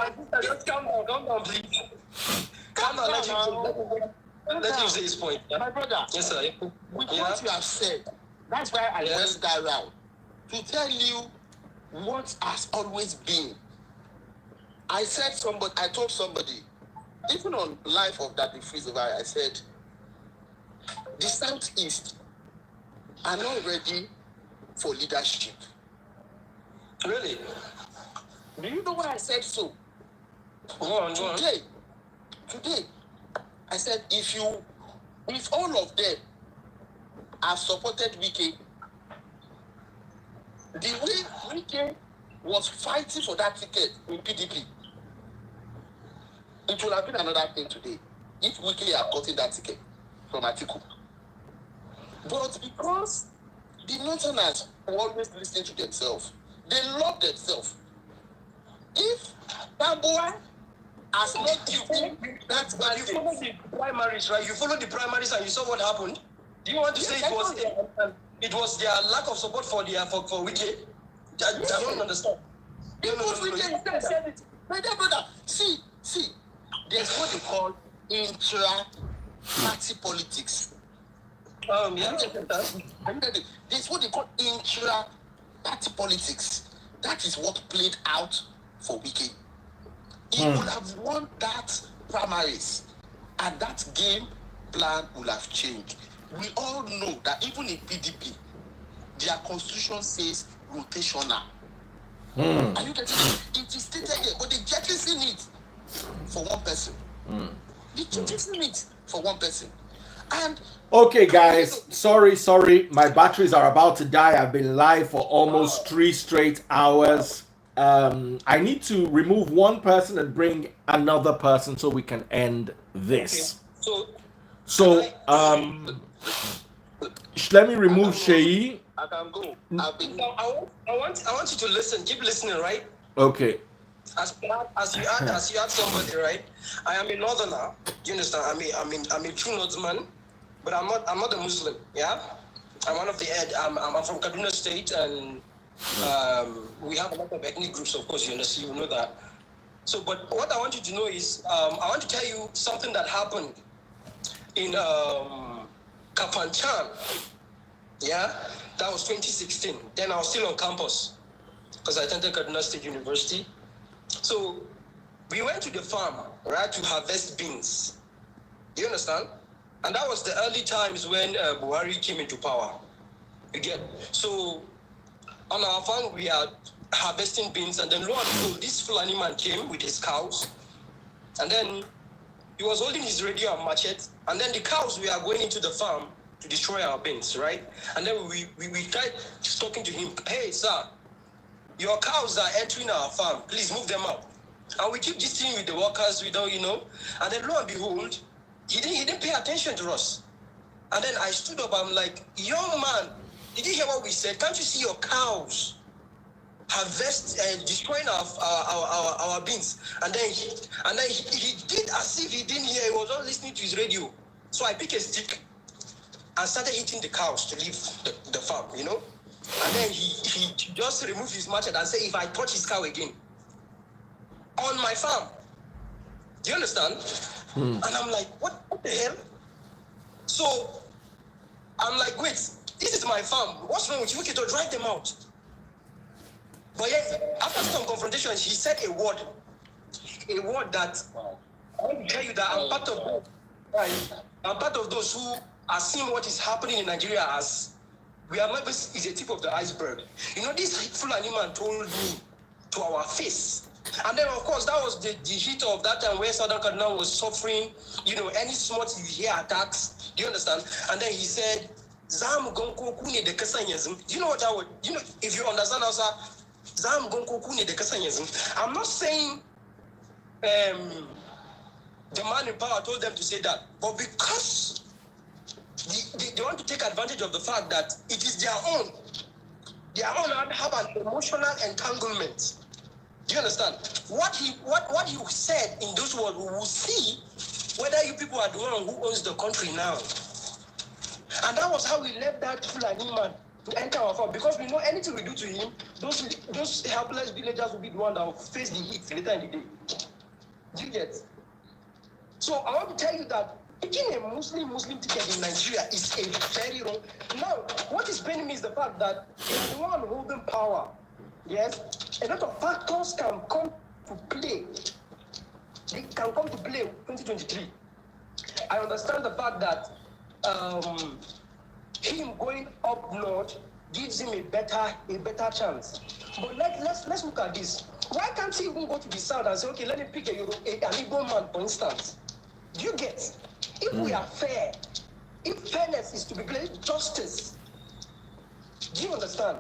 just calm down, please. Calm down, let him say his point. Yeah? My brother, Yes, sir. with what you have said, that's why I went that route to tell you what has always been. I told somebody, even on life of that the freeze over, I said, the Southeast are not ready for leadership. Really? Do you know why I said so? Go on. Today, I said, if all of them have supported Wike, the way Wike was fighting for that ticket in PDP, it would have been another thing today if Wike had gotten that ticket from Atiku. But because the Northerners always listen to themselves, they love themselves. If that boy has not given that But you follow the primaries, right? You follow the primaries and you saw what happened. Do you want to say it was their lack of support for Wike? I don't understand. Because Wike said it. My dear brother, see, there's what they call intra-party politics. Yeah. There's what they call intra-party politics. That is what played out for Wike. He would have won that primaries, and that game plan would have changed. We all know that even in PDP, their constitution says rotational. And you can see it is stated here, but they jettison it for one person. They jettison it for one person. And okay, guys, sorry. My batteries are about to die. I've been live for almost 3 straight hours. I need to remove one person and bring another person so we can end this. So let me remove Sheyi. I can go. I want you to listen. Keep listening, right? Okay. As you add somebody, right? I am a northerner. Do you understand? I'm a true northman, but I'm not a Muslim. Yeah, I'm one of the I'm from Kaduna State, and we have a lot of ethnic groups. Of course, you understand. You know that. So, but what I want you to know is, I want to tell you something that happened in Kafanchan. Yeah, that was 2016. Then I was still on campus because I attended Kaduna State University. So we went to the farm, right, to harvest beans. Do you understand? And that was the early times when Buhari came into power. Again, so on our farm we are harvesting beans, and then lo and behold, this Fulani man came with his cows, and then he was holding his radio and machete, and then the cows we are going into the farm to destroy our beans, right? And then we tried talking to him, hey sir, your cows are entering our farm, please move them out. And we keep discussing with the workers, we don't, and then lo and behold, he didn't pay attention to us. And then I stood up, I'm like, young man, did you hear what we said? Can't you see your cows harvest and destroying our beans? And then he did as if he didn't hear. He was not listening to his radio. So I picked a stick and started hitting the cows to leave the farm, And then he just removed his machete and said, if I touch his cow again on my farm, do you understand? And I'm like, what the hell? So I'm like, wait, this is my farm. What's wrong with you? Okay, to drive them out. But yet, after some confrontation, he said a word that I want to tell you that I'm part of those. Right? I'm part of those who are seeing what is happening in Nigeria as we are maybe is a tip of the iceberg. This Fulani man told me to our face. And then, of course, that was the heat of that time where Southern Kaduna was suffering, any smart you hear attacks. Do you understand? And then he said, Zam gonko kune de kasanyazm. Do you know what I would, if you understand also, Zam gonko kune de kasanyazm. I'm not saying the man in power told them to say that, but because they want to take advantage of the fact that it is their own have an emotional entanglement. Do you understand? What he said in those words, we will see whether you people are the one who owns the country now. And that was how we left that Fulani man to enter our farm, because we know anything we do to him, those helpless villagers will be the one that will face the heat later in the day. Do you get? So I want to tell you that picking a Muslim ticket in Nigeria is a very wrong. Now, what is paining me is the fact that the one holding power, yes, a lot of factors can come to play. They can come to play 2023. I understand the fact that him going up north gives him a better chance. But let's look at this. Why can't he even go to the south and say, okay, let me pick an Igbo man, for instance? Do you get? If we are fair, if fairness is to be played, justice. Do you understand?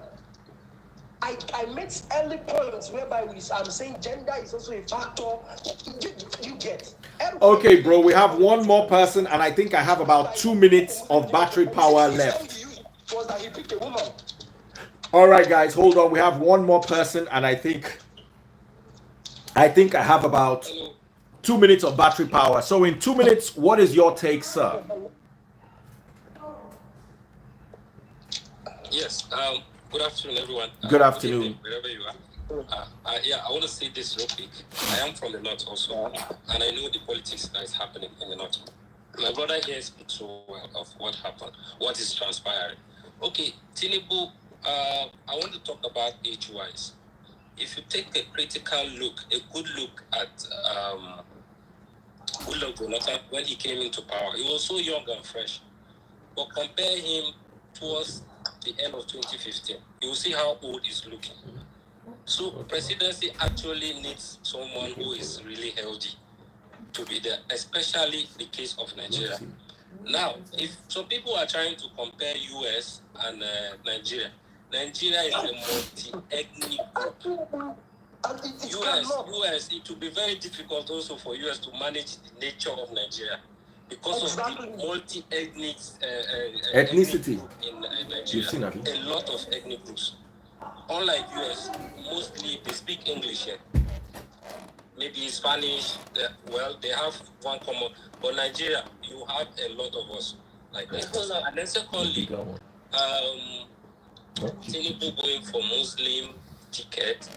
I made early points whereby I'm saying gender is also a factor. You get. Okay, bro, we have one more person, and I think I have about 2 minutes of battery power left. Was that he picked a woman. All right, guys, hold on. We have one more person, and I think I have about 2 minutes of battery power. So in 2 minutes, what is your take, sir? Yes. Good afternoon, everyone. Good afternoon. Wherever you are. I want to say this real quick. I am from the north also, and I know the politics that is happening in the north. My brother here speaks so well of what happened, what is transpiring. Okay, Tinubu, I want to talk about age-wise. If you take a critical look, a good look at Jonathan when he came into power, he was so young and fresh. But compare him towards the end of 2015, you will see how old he's looking. So presidency actually needs someone who is really healthy to be there, especially the case of Nigeria. Now, if some people are trying to compare US and Nigeria is a multi-ethnic group. US, it will be very difficult also for US to manage the nature of Nigeria because of the multi-ethnic ethnicity in Nigeria. A lot of ethnic groups. Unlike US, mostly they speak English here. Maybe Spanish, they have one common. But Nigeria, you have a lot of us like that. And then secondly, Tinubu going for Muslim ticket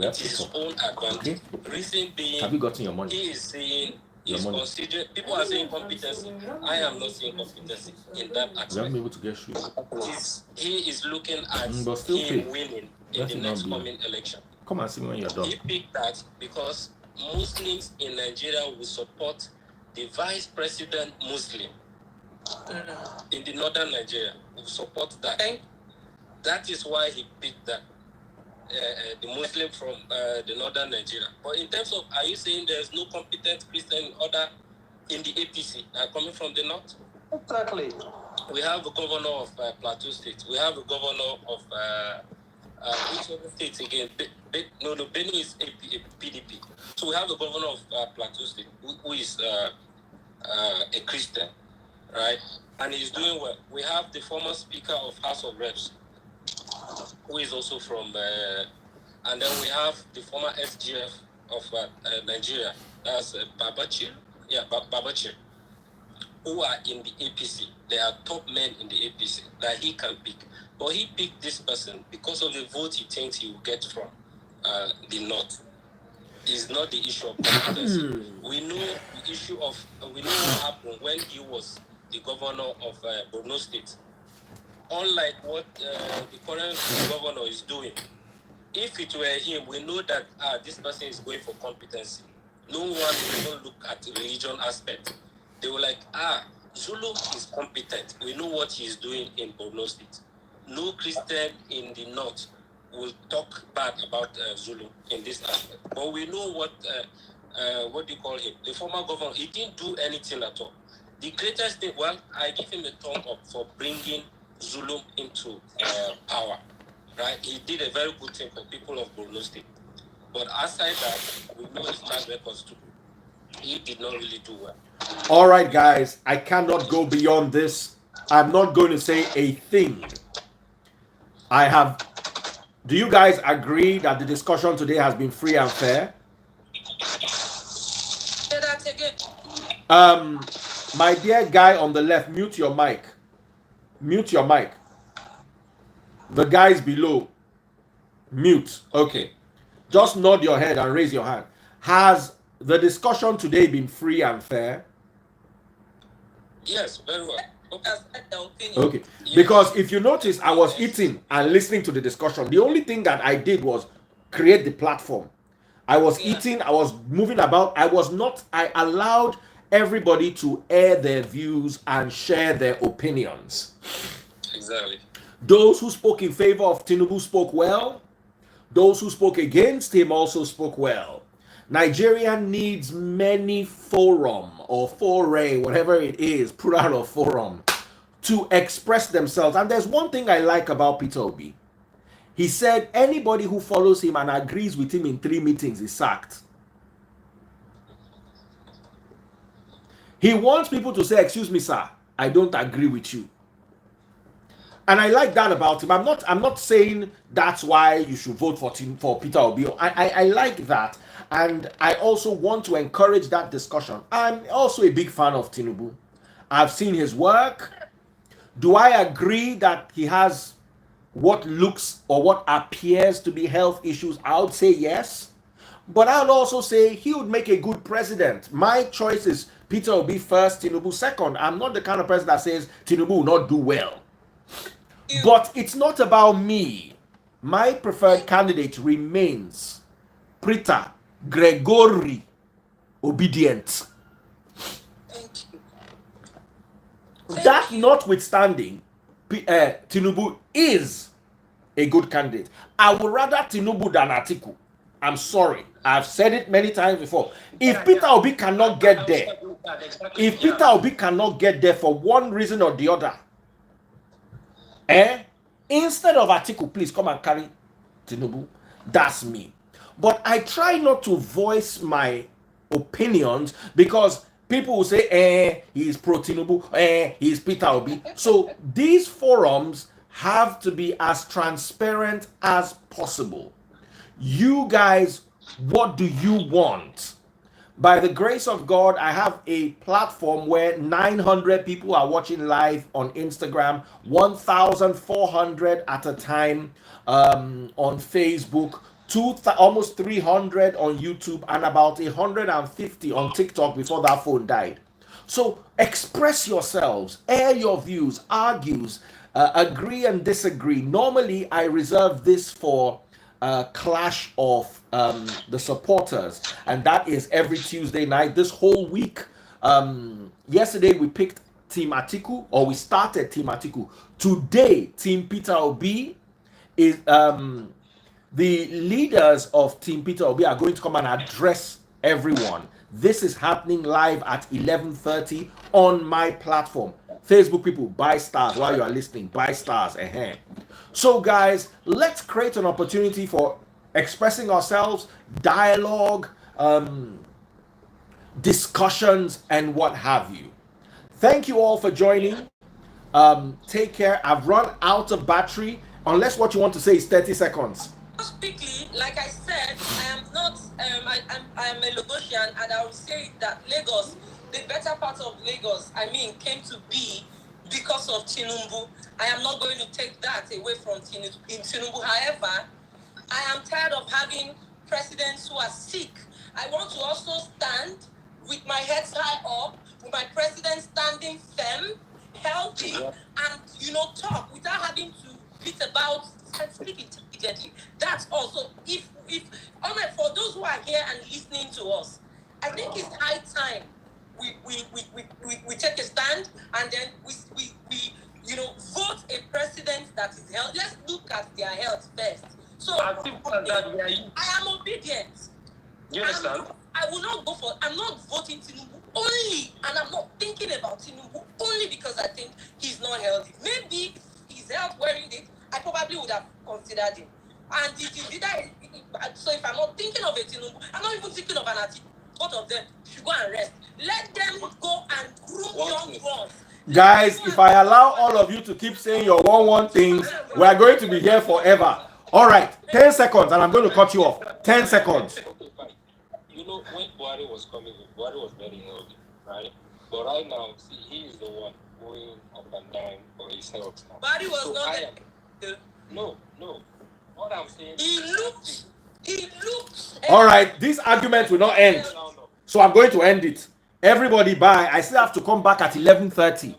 have to to his talk. own advantage. Okay. Reason being, Have you gotten your money? he is saying Your he's money. considering. People are saying competency. I am not seeing competency in that You haven't aspect. been able to get shoes. He is looking at but still him pay. winning in Let the it not next be. coming election. Come and see me when you're done. He picked that because Muslims in Nigeria will support the vice president Muslim in the northern Nigeria will support that. That is why he picked that. The Muslim from the northern Nigeria. But in terms of, are you saying there's no competent Christian in the APC coming from the north? Exactly. We have a governor of Plateau State. We have a governor of which other states again? Benue is PDP. So we have a governor of Plateau State who is a Christian, right? And he's doing well. We have the former Speaker of House of Reps, who is also from, and then we have the former SGF of Nigeria, that's Babachir, Babachir, who are in the APC. They are top men in the APC that he can pick. But he picked this person because of the vote he thinks he will get from the north. It's not the issue of competency. We know the issue of, we know what happened when he was the governor of Borno State. Unlike what the current governor is doing, if it were him, we know that this person is going for competency. No one will look at the religion aspect. They were like, Zulu is competent. We know what he is doing in Borno State. No Christian in the north will talk bad about Zulu in this aspect. But we know what do you call him? The former governor, he didn't do anything at all. The greatest thing, well, I give him a thumb up for bringing Zulu into power, right? He did a very good thing for people of Borno State. But aside that, we know his track records too. He did not really do well. All right, guys, I cannot go beyond this. I'm not going to say a thing. Do you guys agree that the discussion today has been free and fair? Say that again. My dear guy on the left, mute your mic. Mute your mic. The guys below, mute. Okay. Just nod your head and raise your hand. Has the discussion today been free and fair? Yes, very well. Okay. Okay. Because if you notice, I was eating and listening to the discussion. The only thing that I did was create the platform. I was eating, I was moving about. I allowed everybody to air their views and share their opinions. Exactly. Those who spoke in favor of Tinubu spoke well. Those who spoke against him also spoke well. Nigeria needs many forum or foray, whatever it is, plural of forum, to express themselves. And there's one thing I like about Peter Obi. He said anybody who follows him and agrees with him in 3 meetings is sacked. He wants people to say, excuse me, sir, I don't agree with you. And I like that about him. I'm not saying that's why you should vote for Peter Obi. I like that. And I also want to encourage that discussion. I'm also a big fan of Tinubu. I've seen his work. Do I agree that he has what looks or what appears to be health issues? I would say yes. But I would also say he would make a good president. My choice is Peter Obi first, Tinubu second. I'm not the kind of person that says Tinubu will not do well. But it's not about me. My preferred candidate remains Prita Gregory Obedient. Thank you. That notwithstanding, Tinubu is a good candidate. I would rather Tinubu than Atiku. I'm sorry. I've said it many times before. If Peter Obi cannot get there, if Peter Obi cannot get there for one reason or the other, instead of Atiku, please come and carry Tinubu. That's me. But I try not to voice my opinions because people will say, he's pro Tinubu, he's Peter Obi. So these forums have to be as transparent as possible. You guys, what do you want? By the grace of God, I have a platform where 900 people are watching live on Instagram, 1,400 at a time on Facebook, almost 300 on YouTube, and about 150 on TikTok before that phone died. So express yourselves, air your views, argues, agree and disagree. Normally, I reserve this for clash of the supporters, and that is every Tuesday night. This whole week, yesterday we picked Team Atiku, or we started Team Atiku. Today, Team Peter Obi is the leaders of Team Peter Obi are going to come and address everyone. This is happening live at 11:30 on my platform. Facebook people, buy stars while you are listening. Buy stars. So, guys, let's create an opportunity for expressing ourselves, dialogue, discussions, and what have you. Thank you all for joining. Take care. I've run out of battery. Unless what you want to say is 30 seconds. Just quickly, like I said, I am not, I am a Lagosian, and I will say that Lagos, the better part of Lagos, came to be because of Tinubu. I am not going to take that away from Tinubu. However, I am tired of having presidents who are sick. I want to also stand with my head high up, with my president standing firm, healthy, and talk without having to beat about and speak intelligently. That's also if for those who are here and listening to us, I think it's high time we take a stand, and then we vote a president that is healthy. Let's look at their health first. So I am obedient. You understand? I will not go for. I'm not voting Tinubu only, and I'm not thinking about Tinubu only because I think he's not healthy. Maybe his health wearing it, I probably would have considered him. And so if I'm not thinking of a Tinubu, I'm not even thinking of an Atiku. Both of them should go and rest. Let them go and groom young ones. Guys, if I allow all of you to keep saying your one things, we are going to be here forever. All right, 10 seconds, and I'm going to cut you off. 10 seconds. Okay, fine. When Buhari was coming in, Buhari was very healthy, right? But right now, see, he is the one going up and down for his health now. Buhari was No. What I'm saying, he looked. All right, this argument will not end, so I'm going to end it. Everybody bye. I still have to come back at 11:30.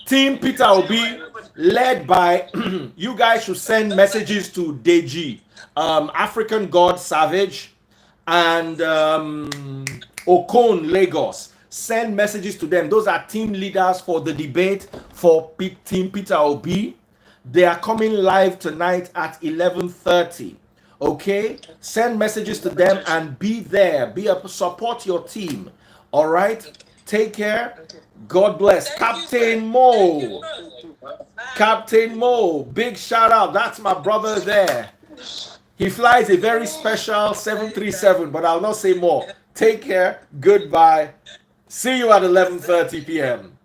Team Peter Obi, led by you guys should send messages to Deji, African God Savage, and Okon Lagos. Send messages to them. Those are team leaders for the debate for Team Peter Obi. They are coming live tonight at 11:30. Okay, send messages to them and be there. Support your team. All right, take care. God bless. Captain Mo. Captain Mo, big shout out. That's my brother there. He flies a very special 737, but I'll not say more. Take care. Goodbye. See you at 11:30 p.m.